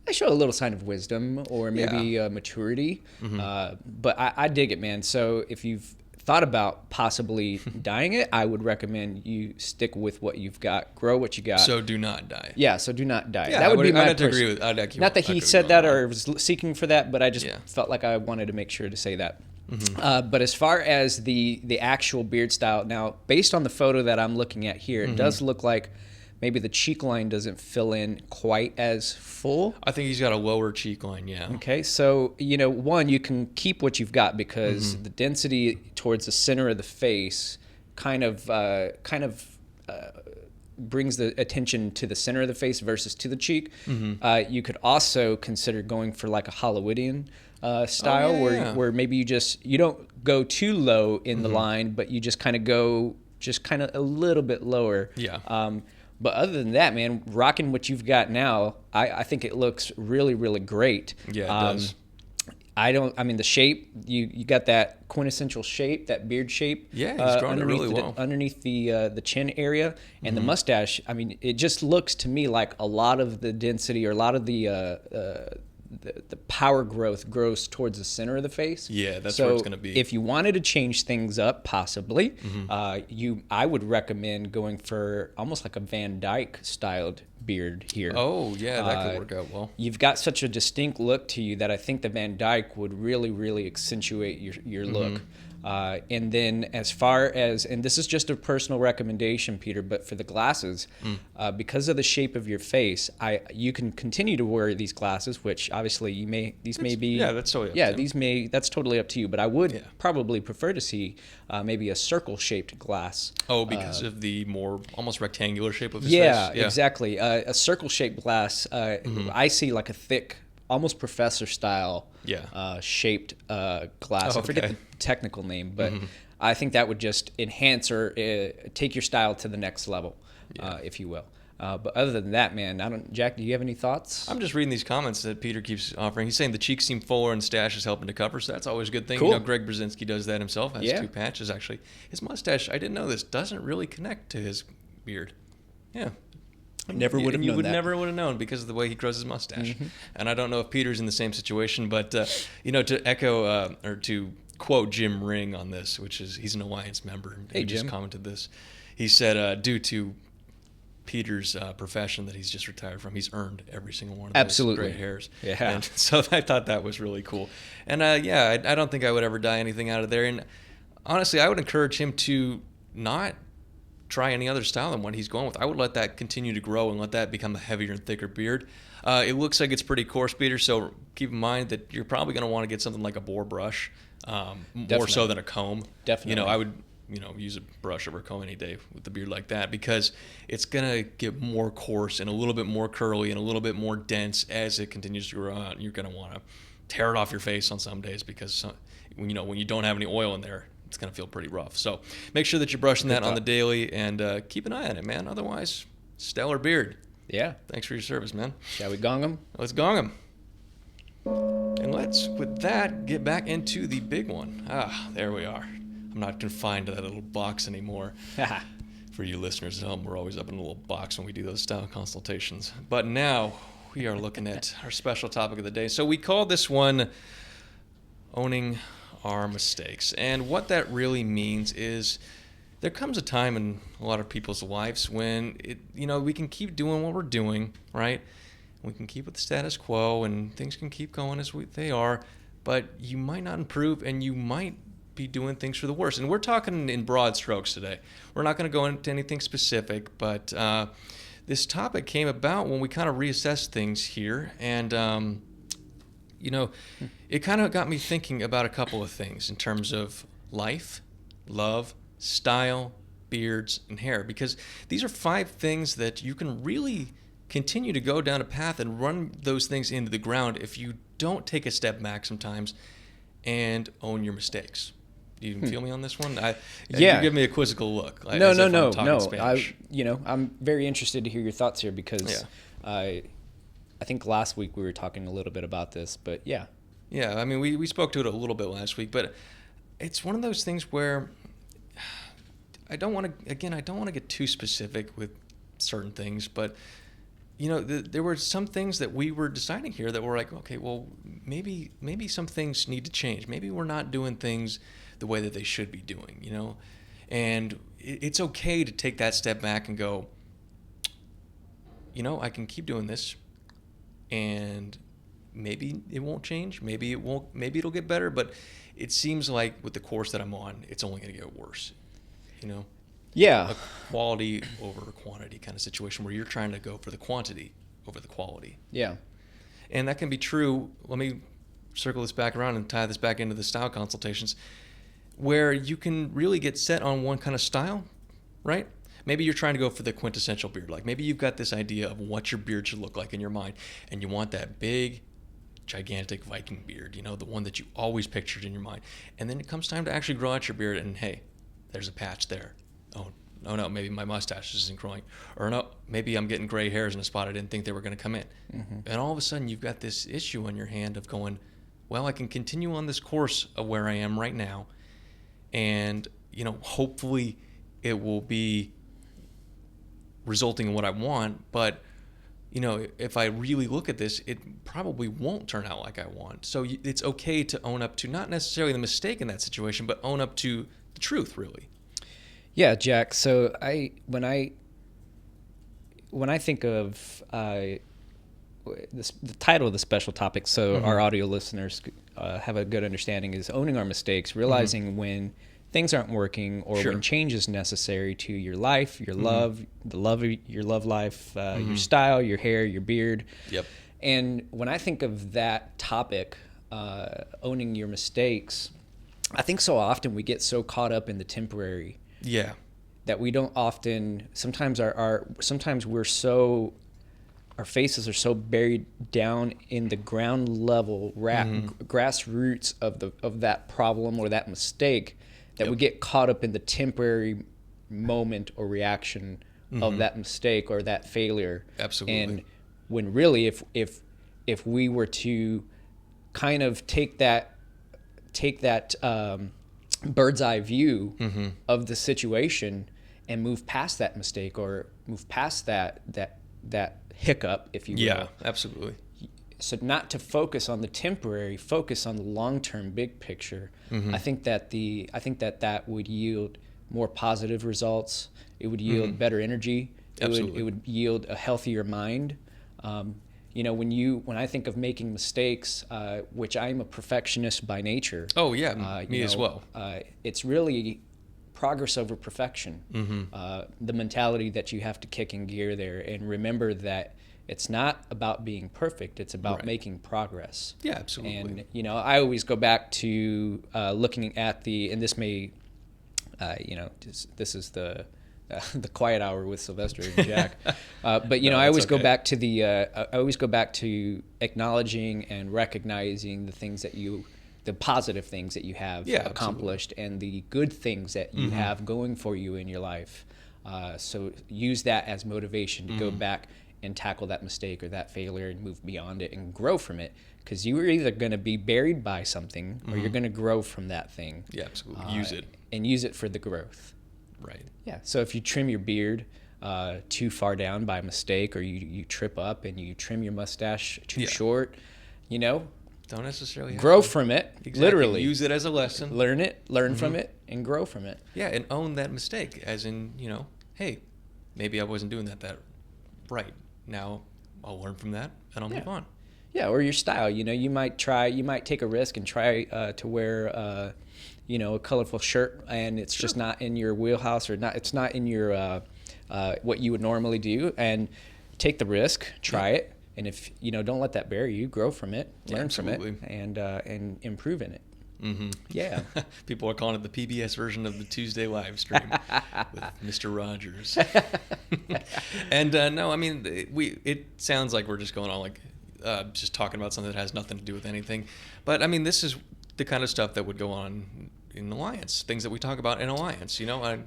they show a little sign of wisdom or maybe maturity, but I dig it, man. So if you've thought about possibly dyeing it, I would recommend you stick with what you've got, grow what you got. So do not dye. Yeah, so do not dye. Yeah, that would be my I'd agree with. not that he said that or was seeking for that, but I just felt like I wanted to make sure to say that. But as far as the actual beard style, now based on the photo that I'm looking at here, it does look like maybe the cheek line doesn't fill in quite as full. I think he's got a lower cheek line, yeah. Okay, so one, you can keep what you've got because the density towards the center of the face kind of brings the attention to the center of the face versus to the cheek. You could also consider going for like a Hollywoodian style where maybe you don't go too low in the line, but you just kind of go a little bit lower. Yeah. But other than that, man, rocking what you've got now, I think it looks really, really great. Yeah, it does. The shape, you got that quintessential shape, that beard shape. Yeah, he's drawn it really well. Underneath the chin area. And the mustache, it just looks to me like a lot of the density or a lot of the power growth grows towards the center of the face. Yeah, that's where it's going to be. If you wanted to change things up, possibly, I would recommend going for almost like a Van Dyke styled beard here. Oh, yeah, that could work out well. You've got such a distinct look to you that I think the Van Dyke would really, really accentuate your look. And then as far as, and this is just a personal recommendation, Peter, but for the glasses, because of the shape of your face, you can continue to wear these glasses, which obviously these may be. Yeah, that's totally up to him. That's totally up to you, but I would probably prefer to see maybe a circle-shaped glass. Oh, because of the more almost rectangular shape of his face? Yeah, exactly. A circle-shaped glass, I see like a thick, almost professor style shaped glass. Oh, I forget the technical name, but I think that would just enhance or take your style to the next level, if you will. But other than that, man, Jack, do you have any thoughts? I'm just reading these comments that Peter keeps offering. He's saying the cheeks seem fuller and stash is helping to cover, so that's always a good thing. Cool. Greg Brzezinski does that himself. Has 2 patches, actually. His mustache, I didn't know this, doesn't really connect to his beard. Yeah. Never would have known You would that. never would have known because of the way he grows his mustache. And I don't know if Peter's in the same situation, but to echo or to quote Jim Ring on this, which is he's an Alliance member. And Hey, he just Jim. commented this. He said, due to Peter's profession that he's just retired from, he's earned every single one of those Absolutely. gray hairs. Yeah. And so I thought that was really cool. And I don't think I would ever dye anything out of there. And honestly, I would encourage him to not try any other style than what he's going with. I would let that continue to grow and let that become a heavier and thicker beard. It looks like it's pretty coarse, Peter, so keep in mind that you're probably going to want to get something like a boar brush, more so than a comb. Definitely. I would use a brush over a comb any day with the beard like that, because it's going to get more coarse and a little bit more curly and a little bit more dense as it continues to grow out. And you're going to want to tear it off your face on some days, because when you don't have any oil in there, it's going to feel pretty rough. So make sure that you're brushing that on the daily, and keep an eye on it, man. Otherwise, stellar beard. Yeah. Thanks for your service, man. Shall we gong him? Let's gong him. And let's, with that, get back into the big one. There we are. I'm not confined to that little box anymore. For you listeners at home, we're always up in a little box when we do those style consultations. But now we are looking at our special topic of the day. So we call this one Owning Our Mistakes. And what that really means is there comes a time in a lot of people's lives when we can keep doing what we're doing, right? We can keep with the status quo and things can keep going as they are, but you might not improve and you might be doing things for the worse. And we're talking in broad strokes today. We're not going to go into anything specific, but this topic came about when we kind of reassessed things here. And, it kind of got me thinking about a couple of things in terms of life, love, style, beards, and hair. Because these are 5 things that you can really continue to go down a path and run those things into the ground if you don't take a step back sometimes and own your mistakes. Do you feel me on this one? Yeah. You give me a quizzical look. No. Spanish. I'm very interested to hear your thoughts here, because I think last week we were talking a little bit about this, but yeah. Yeah, I mean, we spoke to it a little bit last week, but it's one of those things where I don't want to get too specific with certain things, but there were some things that we were deciding here that were like, okay, well, maybe some things need to change. Maybe we're not doing things the way that they should be doing, and it's okay to take that step back and go, I can keep doing this, and maybe it won't change, maybe it'll get better, but it seems like with the course that I'm on, it's only going to get worse, Yeah. A quality over quantity kind of situation where you're trying to go for the quantity over the quality. Yeah. And that can be true. Let me circle this back around and tie this back into the style consultations, where you can really get set on one kind of style, right? Maybe you're trying to go for the quintessential beard. Like maybe you've got this idea of what your beard should look like in your mind, and you want that big, gigantic Viking beard, the one that you always pictured in your mind. And then it comes time to actually grow out your beard, and hey, there's a patch there. Oh, no, maybe my mustache isn't growing. Or no, maybe I'm getting gray hairs in a spot I didn't think they were going to come in. Mm-hmm. And all of a sudden you've got this issue on your hand of going, well, I can continue on this course of where I am right now, and, hopefully it will be resulting in what I want, but, if I really look at this, it probably won't turn out like I want. So it's okay to own up to not necessarily the mistake in that situation, but own up to the truth, really. Yeah, Jack. So when I think of the title of the special topic, so our audio listeners have a good understanding, is owning our mistakes, realizing when things aren't working, or when change is necessary to your life, your love, the love of your love life, your style, your hair, your beard. Yep. And when I think of that topic, owning your mistakes, I think so often we get so caught up in the temporary. Yeah. That we don't often. Sometimes sometimes we're our faces are so buried down in the ground level, grassroots of that problem or that mistake, that we get caught up in the temporary moment or reaction of that mistake or that failure. Absolutely. And when really, if we were to kind of take that bird's eye view of the situation and move past that mistake or move past that hiccup, if you will. Yeah, absolutely. So not to focus on the temporary, focus on the long-term big picture. I think that would yield more positive results. It would yield better energy. It would yield a healthier mind. When I think of making mistakes, which I'm a perfectionist by nature. Oh yeah, me as well. It's really progress over perfection. The mentality that you have to kick in gear there, and remember that it's not about being perfect. It's about making progress. Yeah, absolutely. And I always go back to looking at and this may, this is the quiet hour with Sylvester and Jack. But I always go back to acknowledging and recognizing the things that the positive things that you have accomplished and the good things that you have going for you in your life. So use that as motivation to go back and tackle that mistake or that failure and move beyond it and grow from it. Because you are either going to be buried by something or you're going to grow from that thing. Yeah, absolutely. Use it. And use it for the growth. Right. Yeah. So if you trim your beard too far down by mistake, or you trip up and you trim your mustache too short, don't necessarily grow from it. Exactly. Literally Use it as a lesson. Learn from it, and grow from it. Yeah, and own that mistake, as in, hey, maybe I wasn't doing that right. Now I'll learn from that and I'll move on. Yeah, or your style. You might take a risk and try to wear a colorful shirt, and it's just not in your wheelhouse, or it's not in your what you would normally do, and take the risk, try it, and if don't let that bury you, grow from it, learn from it, and improve in it. Yeah. People are calling it the PBS version of the Tuesday live stream with Mr. Rogers. And no, I mean, it sounds like we're just going on like just talking about something that has nothing to do with anything. But I mean, this is the kind of stuff that would go on in Alliance, things that we talk about in Alliance. I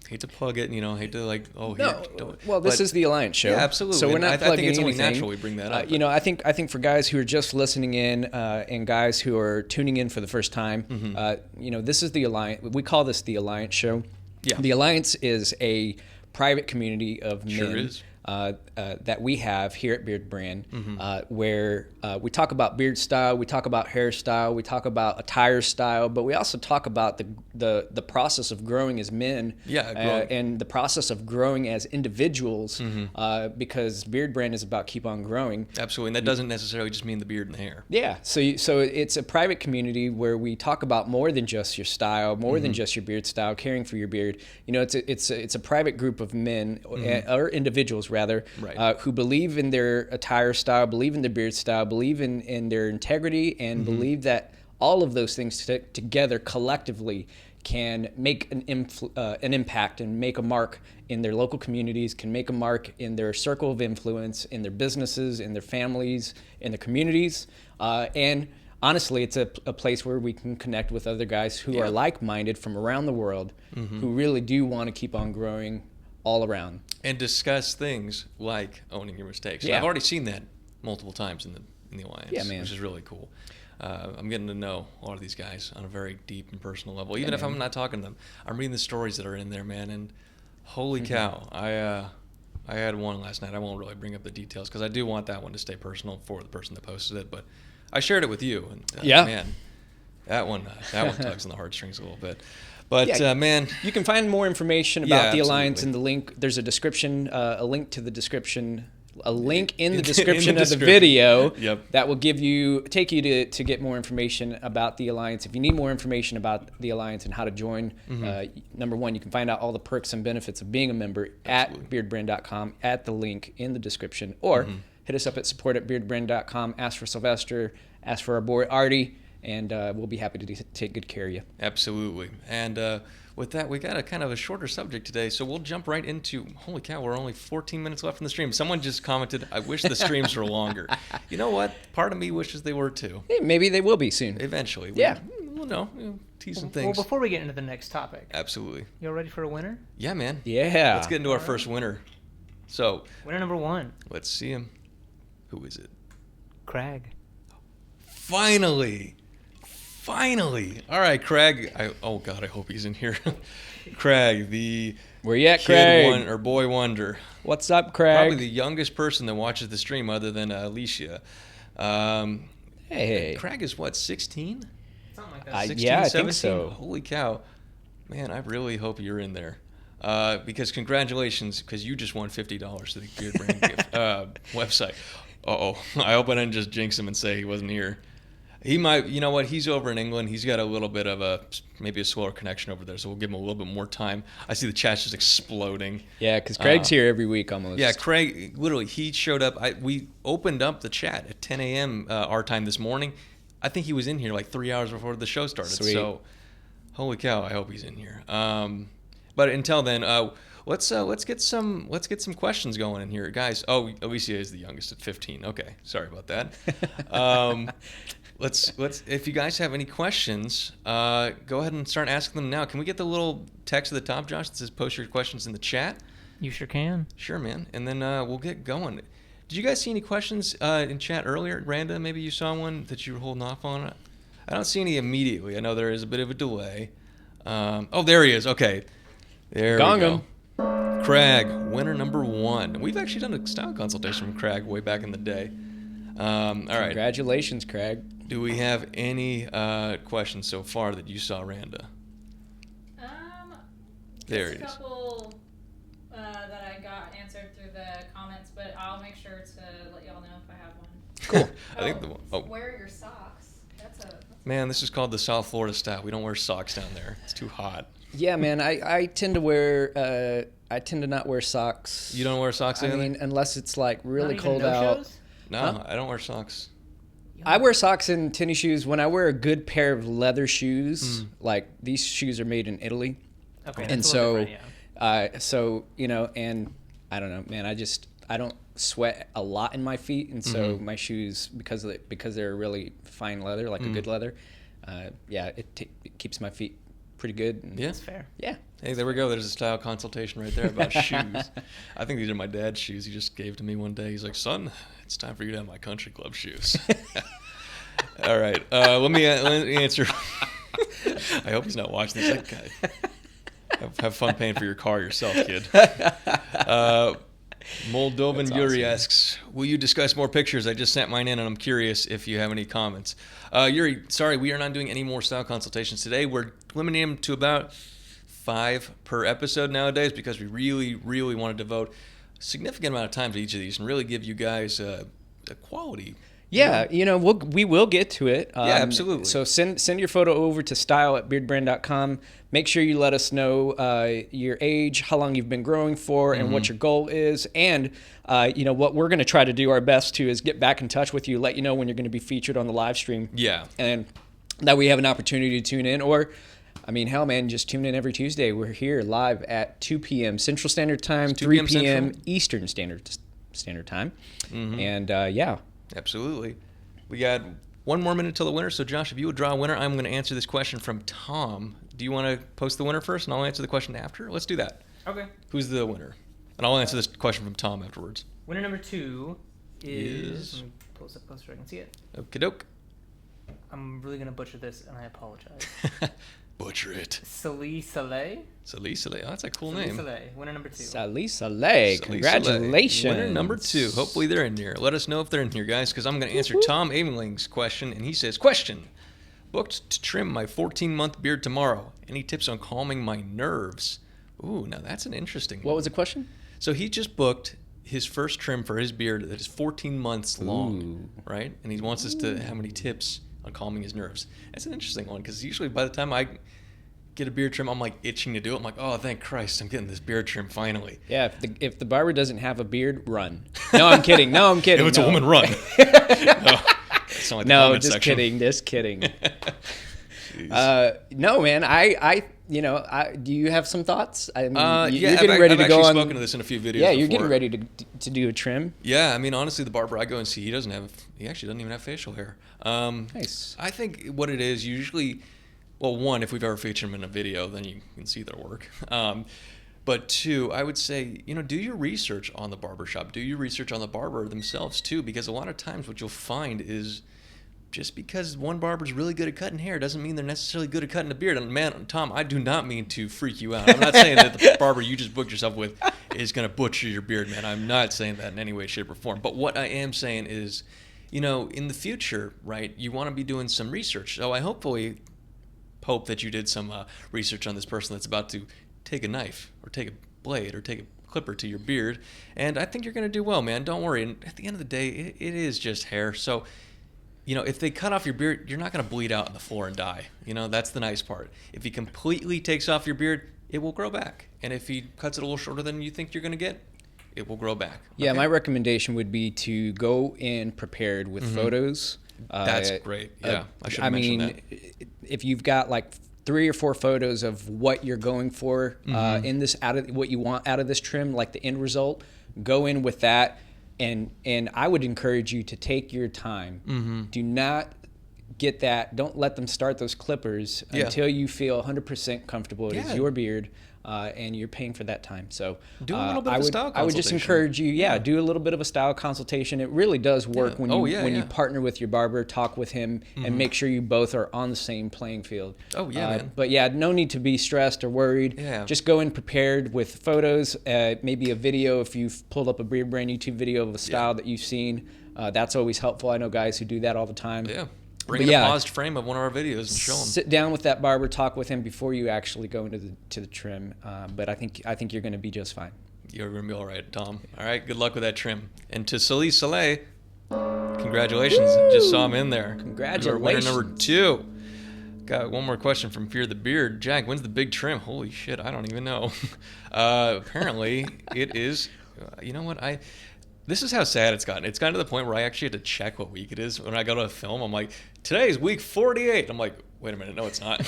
hate to plug it, hate to this is the Alliance show. Yeah, absolutely. So we're not plugging I think it's only anything. natural we bring that up. I think for guys who are just listening in and guys who are tuning in for the first time, this is the Alliance. We call this the Alliance show. Yeah. The Alliance is a private community of men. Sure is. That we have here at Beardbrand, where we talk about beard style, we talk about hairstyle, we talk about attire style, but we also talk about the process of growing as men, and the process of growing as individuals, because Beardbrand is about keep on growing. Absolutely, and that doesn't necessarily just mean the beard and the hair. Yeah, so it's a private community where we talk about more than just your style, more than just your beard style, caring for your beard. It's a private group of men or individuals rather, who believe in their attire style, believe in their beard style, believe in their integrity, and believe that all of those things together collectively can make an impact and make a mark in their local communities, can make a mark in their circle of influence, in their businesses, in their families, in their communities, and honestly, it's a place where we can connect with other guys who are like-minded from around the world, who really do want to keep on growing all around. And discuss things like owning your mistakes. Yeah. I've already seen that multiple times in the Alliance, which is really cool. I'm getting to know a lot of these guys on a very deep and personal level. Even if I'm not talking to them, I'm reading the stories that are in there, man. And holy cow, I had one last night. I won't really bring up the details because I do want that one to stay personal for the person that posted it. But I shared it with you, and man, that one tugs on the heartstrings a little bit. But man, you can find more information about the Alliance in the link. There's a description, a link to the description, a link in the description of the video that will take you to get more information about the Alliance. If you need more information about the Alliance and how to join, number one, you can find out all the perks and benefits of being a member at beardbrand.com at the link in the description, or hit us up at support@beardbrand.com. Ask for Sylvester, ask for our boy Artie, and we'll be happy to take good care of you. Absolutely. And with that, we got a kind of a shorter subject today, so we'll jump right into, holy cow, we're only 14 minutes left in the stream. Someone just commented, I wish the streams were longer. You know what? Part of me wishes they were too. Hey, maybe they will be soon. Eventually. We'll know. Tease some things. Well, before we get into the next topic. Absolutely. You all ready for a winner? Yeah, man. Yeah. Let's get into our first winner. So. Winner number one. Let's see him. Who is it? Craig. Finally. Finally. All right, Craig. Oh, God, I hope he's in here. Craig, the Where you at, kid Craig? or boy wonder. What's up, Craig? Probably the youngest person that watches the stream other than Alicia. Hey. Craig is what, 16? Something like that. 16, yeah, I 17? think so. Holy cow. Man, I really hope you're in there. Because congratulations, because you just won $50 to the Beardbrand gift website. Uh-oh. I hope I didn't just jinx him and say he wasn't here. He might, you know what, he's over in England. He's got a little bit of maybe a slower connection over there, so we'll give him a little bit more time. I see the chat just exploding. Yeah, because Craig's here every week almost. Yeah, Craig, literally, he showed up. We opened up the chat at 10 a.m. Our time this morning. I think he was in here like 3 hours before the show started. Sweet. So, holy cow, I hope he's in here. But until then, let's get some questions going in here, guys. Oh, Alicia is the youngest at 15. Okay, sorry about that. Let's if you guys have any questions, go ahead and start asking them now. Can we get the little text at the top, Josh, that says post your questions in the chat? You sure can. Sure, man. And then we'll get going. Did you guys see any questions in chat earlier? Randa, maybe you saw one that you were holding off on? I don't see any immediately. I know there is a bit of a delay. Oh, there he is. Okay. There we go. Craig, winner number 1. We've actually done a style consultation from Craig way back in the day. All right. Congratulations, Craig. Do we have any questions so far that you saw, Randa? There it is. Just a couple that I got answered through the comments, but I'll make sure to let y'all know if I have one. Cool. I think the one. Oh, Wear your socks. That's man, this is called the South Florida style. We don't wear socks down there. It's too hot. Yeah, man, I tend to wear I tend to not wear socks. You don't wear socks either? I mean, unless it's like really Not even cold out. no-shows? No, Huh? I don't wear socks. I wear socks and tennis shoes when I wear a good pair of leather shoes. Like these shoes are made in Italy. Okay, And that's a little so, different, so you know, and I don't know, man. I don't sweat a lot in my feet, and so my shoes, because they're really fine leather, like a good leather. It keeps my feet pretty good. And Yeah. That's fair. Yeah. Hey, there we go. There's a style consultation right there about shoes. I think these are my dad's shoes. He just gave to me one day. He's like, "Son, it's time for you to have my country club shoes." All right. Let me answer. I hope he's not watching this. Like, guy, have fun paying for your car yourself, kid. Moldovan That's Yuri awesome. asks, will you discuss more pictures? I just sent mine in, and I'm curious if you have any comments. Yuri, sorry, we are not doing any more style consultations today. We're limiting them to about 5 per episode nowadays because we really, really want to devote a significant amount of time to each of these and really give you guys a quality. Yeah, we will get to it. Absolutely. So send your photo over to style@beardbrand.com. Make sure you let us know your age, how long you've been growing for, and what your goal is. And what we're going to try to do our best to is get back in touch with you, let you know when you're going to be featured on the live stream. Yeah. And that we have an opportunity to tune in. Or, I mean, hell, man, just tune in every Tuesday. We're here live at 2 p.m. Central Standard Time, 2 3 p.m. p.m. Central? Eastern Standard Time. And, yeah. Absolutely. We got one more minute till the winner. So, Josh, if you would draw a winner, I'm going to answer this question from Tom. Do you want to post the winner first, and I'll answer the question after? Let's do that. Okay. Who's the winner? And I'll answer this question from Tom afterwards. Winner number 2 Is- Let me pull this up closer so I can see it. Okie doke. I'm really going to butcher this, and I apologize. Butcher it. Salih Saleh? Salih Saleh. Oh, that's a cool Salih name. Saleh. Winner number 2. Salih Saleh, Salih congratulations. Saleh. Winner number 2. Hopefully they're in here. Let us know if they're in here, guys, because I'm going to answer Tom Ameling's question, and he says, question. Booked to trim my 14-month beard tomorrow. Any tips on calming my nerves? Ooh, now that's an interesting one. What was the question? So he just booked his first trim for his beard that is 14 months long, right? And he wants us to have any tips on calming his nerves. That's an interesting one because usually by the time I get a beard trim, I'm like itching to do it. I'm like, oh, thank Christ, I'm getting this beard trim finally. Yeah, if the barber doesn't have a beard, run. No, I'm kidding. If it's a woman, run. No, just kidding. No, man. Do you have some thoughts? I mean, you're getting ready to go on. I've actually spoken to this in a few videos. Yeah, you're before. getting ready to do a trim. Yeah, I mean, honestly, the barber I go and see, he actually doesn't even have facial hair. Nice. I think what it is usually, well, one, if we've ever featured them in a video, then you can see their work. But two, I would say, do your research on the barbershop. Do your research on the barber themselves too, because a lot of times what you'll find is just because one barber's really good at cutting hair doesn't mean they're necessarily good at cutting a beard. And man, Tom, I do not mean to freak you out. I'm not saying that the barber you just booked yourself with is going to butcher your beard, man. I'm not saying that in any way, shape, or form. But what I am saying is, in the future, right, you want to be doing some research. So I hope that you did some research on this person that's about to take a knife or take a blade or take a clipper to your beard. And I think you're going to do well, man. Don't worry. And at the end of the day, it is just hair. So if they cut off your beard, you're not going to bleed out on the floor and die. That's the nice part. If he completely takes off your beard, it will grow back. And if he cuts it a little shorter than you think you're going to get, it will grow back. Yeah, okay? My recommendation would be to go in prepared with photos. That's great. Yeah, I should have mentioned that. If you've got like 3 or 4 photos of what you're going for in this what you want out of this trim, like the end result, go in with that. And I would encourage you to take your time. Do not get that. Don't let them start those clippers until you feel 100% comfortable. It is your beard, and you're paying for that time. So do a little bit of a style consultation. I would just encourage you, do a little bit of a style consultation. It really does work when you partner with your barber, talk with him, and make sure you both are on the same playing field. Oh, yeah, man. But no need to be stressed or worried. Yeah. Just go in prepared with photos, maybe a video if you've pulled up a Beardbrand YouTube video of a style that you've seen. That's always helpful. I know guys who do that all the time. Yeah. Bring in a paused frame of one of our videos and show them. Sit down with that barber, talk with him before you actually go into the trim. But I think you're going to be just fine. You're going to be all right, Tom. All right, good luck with that trim. And to Soleil, congratulations. Just saw him in there. Congratulations. You're winner number 2. Got one more question from Fear the Beard. Jack, when's the big trim? Holy shit, I don't even know. Apparently, it is. You know what? This is how sad it's gotten. It's gotten to the point where I actually had to check what week it is. When I go to a film, I'm like, today's week 48. I'm like, wait a minute, no, it's not.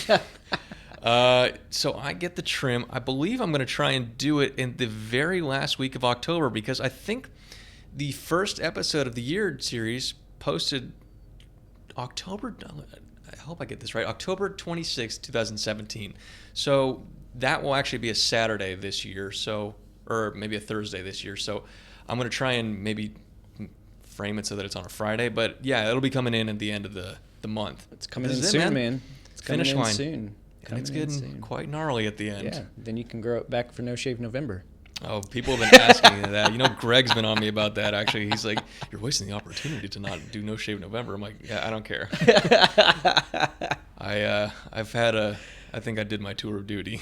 So I get the trim. I believe I'm going to try and do it in the very last week of October because I think the first episode of the year series posted October, I hope I get this right, October 26, 2017. So that will actually be a Saturday this year, or maybe a Thursday this year. So I'm going to try and maybe frame it so that it's on a Friday. But yeah, it'll be coming in at the end of the month. It's coming in soon, man. It's coming in line. soon. And it's getting quite gnarly at the end. Yeah, then you can grow it back for No Shave November. Oh, people have been asking me that. Greg's been on me about that, actually. He's like, you're wasting the opportunity to not do No Shave November. I'm like, yeah, I don't care. I think I did my tour of duty.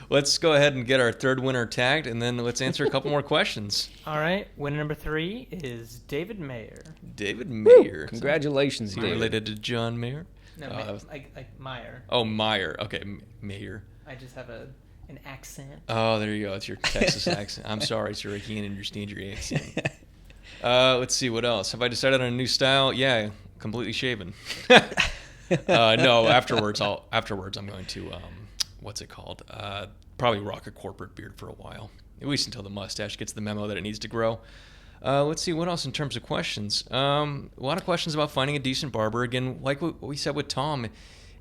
Let's go ahead and get our third winner tagged, and then let's answer a couple more questions. All right. Winner number 3 is David Mayer. David Mayer. Woo! Congratulations, Is he David. related to John Mayer? No, like Meyer. Oh, Meyer. Okay, Mayer. I just have an accent. Oh, there you go. It's your Texas accent. I'm sorry, sir. I can't understand your accent. Let's see. What else? Have I decided on a new style? Yeah, completely shaven. No, afterwards I'm going to, what's it called? Probably rock a corporate beard for a while. At least until the mustache gets the memo that it needs to grow. Let's see, what else in terms of questions? A lot of questions about finding a decent barber. Again, like what we said with Tom,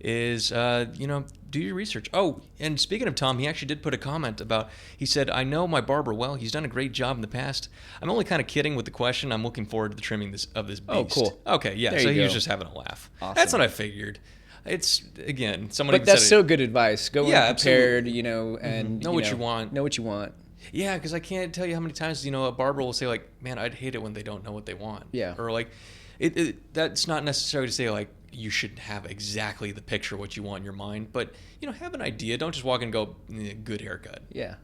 is, do your research. Oh, and speaking of Tom, he actually did put a comment about, he said, I know my barber well. He's done a great job in the past. I'm only kind of kidding with the question. I'm looking forward to the trimming of this beast. Oh, cool. Okay, yeah, there so he go. was just having a laugh. Awesome. That's what I figured. It's, again, somebody But that's still good advice. Go in prepared, absolutely. And know what you want. Know what you want. Yeah, because I can't tell you how many times, a barber will say, like, man, I'd hate it when they don't know what they want. Yeah. Or, like, that's not necessarily to say, like, you should have exactly the picture of what you want in your mind, but, have an idea. Don't just walk in and go, good haircut. Yeah.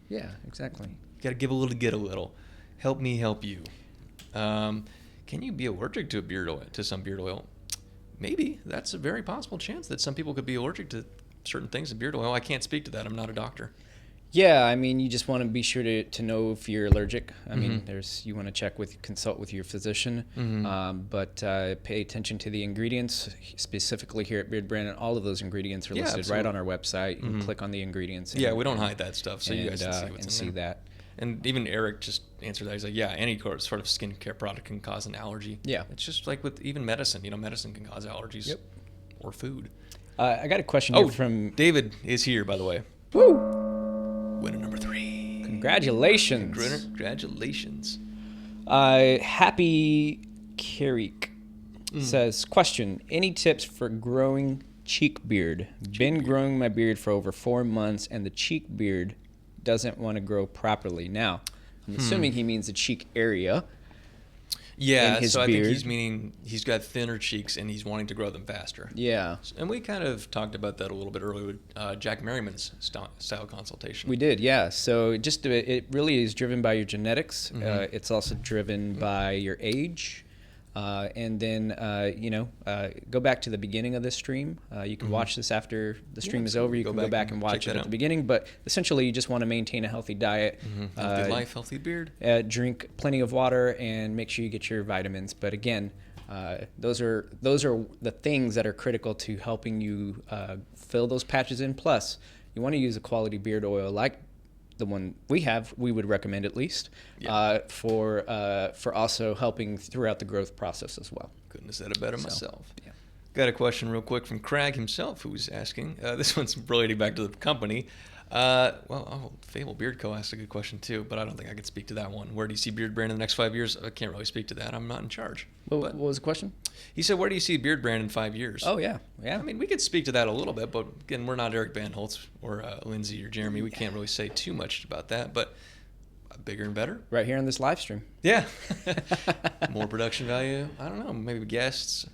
Yeah, exactly. You got to give a little to get a little. Help me help you. Can you be allergic to some beard oil? Maybe. That's a very possible chance that some people could be allergic to certain things in beard oil. I can't speak to that. I'm not a doctor. Yeah, I mean, you just want to be sure to know if you're allergic. I mean, you want to consult with your physician, but pay attention to the ingredients, specifically here at Beardbrand, and all of those ingredients are listed right on our website. You can click on the ingredients. Yeah, we don't hide that stuff, so you guys can see what's in there. That. And even Eric just answered that. He's like, yeah, any sort of skincare product can cause an allergy. Yeah. It's just like with even medicine. Medicine can cause allergies. Yep. Or food. I got a question here from... David is here, by the way. Woo! Winner number 3. Congratulations. Congratulations. Happy Carrick. Says, question, any tips for growing cheek beard? Been growing my beard for over 4 months, and the cheek beard doesn't want to grow properly. Now, I'm assuming he means the cheek area. Yeah, in his so I beard. think he's meaning he's got thinner cheeks and he's wanting to grow them faster. Yeah. And we kind of talked about that a little bit earlier with Jack Merriman's style consultation. We did, yeah. So it really is driven by your genetics. It's also driven by your age. And then, go back to the beginning of this stream. You can watch this after the stream is over. You can go back and watch it at the beginning. But essentially, you just want to maintain a healthy diet. Healthy life, healthy beard. Drink plenty of water and make sure you get your vitamins. But again, those are the things that are critical to helping you fill those patches in. Plus, you want to use a quality beard oil like the one we would recommend at least, for also helping throughout the growth process as well. Couldn't have said it better myself. Yeah. Got a question real quick from Craig himself, who's asking. This one's relating back to the company. Fable Beard Co. asked a good question too, but I don't think I could speak to that one. Where do you see Beardbrand in the next 5 years? I can't really speak to that. I'm not in charge. What was the question? He said, where do you see Beardbrand in 5 years? Oh, yeah. I mean, we could speak to that a little bit, but again, we're not Eric Bandholtz or Lindsay or Jeremy. We can't really say too much about that, but bigger and better. Right here on this live stream. Yeah. More production value. I don't know. Maybe guests,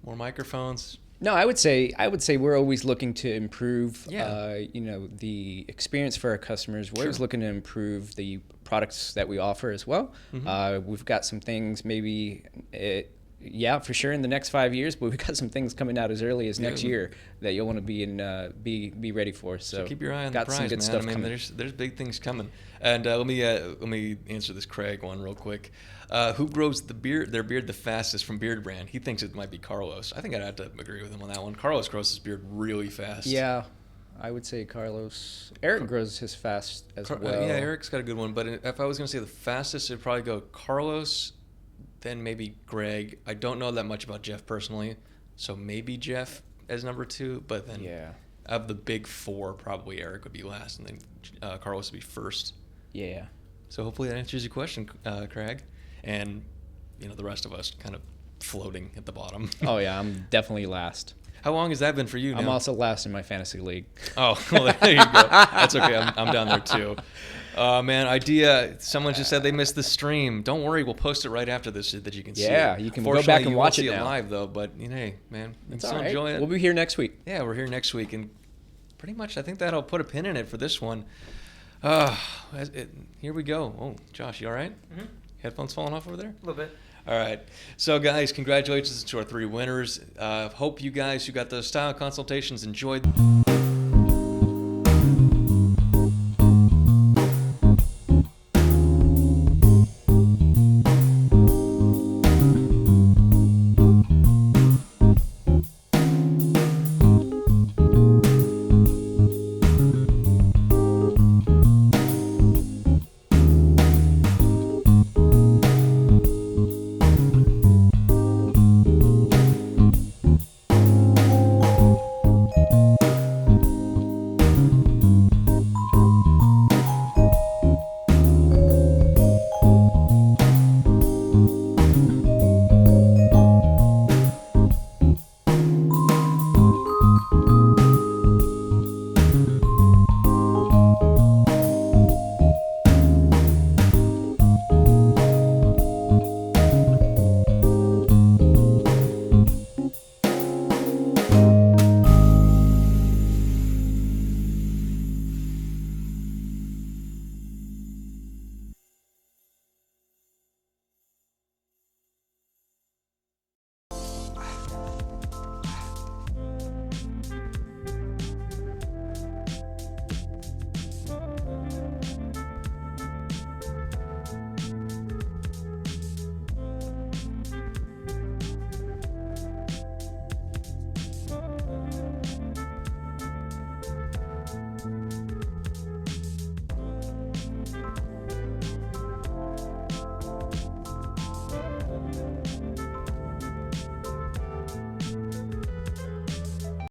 more microphones. No, I would say we're always looking to improve, the experience for our customers. We're always looking to improve the products that we offer as well. We've got some things maybe, for sure in the next 5 years, but we've got some things coming out as early as next year that you'll want to be ready for. So keep your eye on the prize, some good man. stuff I mean, coming. there's big things coming. And let me answer this Craig one real quick. Who grows their beard the fastest from Beardbrand? He thinks it might be Carlos. I think I'd have to agree with him on that one. Carlos grows his beard really fast. Yeah, I would say Carlos. Eric grows his fast as well. Yeah, Eric's got a good one. But if I was going to say the fastest, it'd probably go Carlos, then maybe Greg. I don't know that much about Jeff personally, so maybe Jeff as number 2. But then of the big 4, probably Eric would be last, and then Carlos would be first. Yeah. So hopefully that answers your question, Craig. And, the rest of us kind of floating at the bottom. Oh, yeah, I'm definitely last. How long has that been for you now? I'm also last in my fantasy league. Oh, well, there you go. That's okay. I'm down there, too. Man, idea. Someone just said they missed the stream. Don't worry. We'll post it right after this so that you can see it. Yeah, you can go back and watch it now. You won't see it live, though. But, hey, man, it's still all right. enjoy it. We'll be here next week. Yeah, we're here next week. And pretty much I think that'll put a pin in it for this one. Here we go. Oh, Josh, you all right? Mm-hmm. Headphones falling off over there? A little bit. All right. So, guys, congratulations to our 3 winners. Hope you guys who got those style consultations enjoyed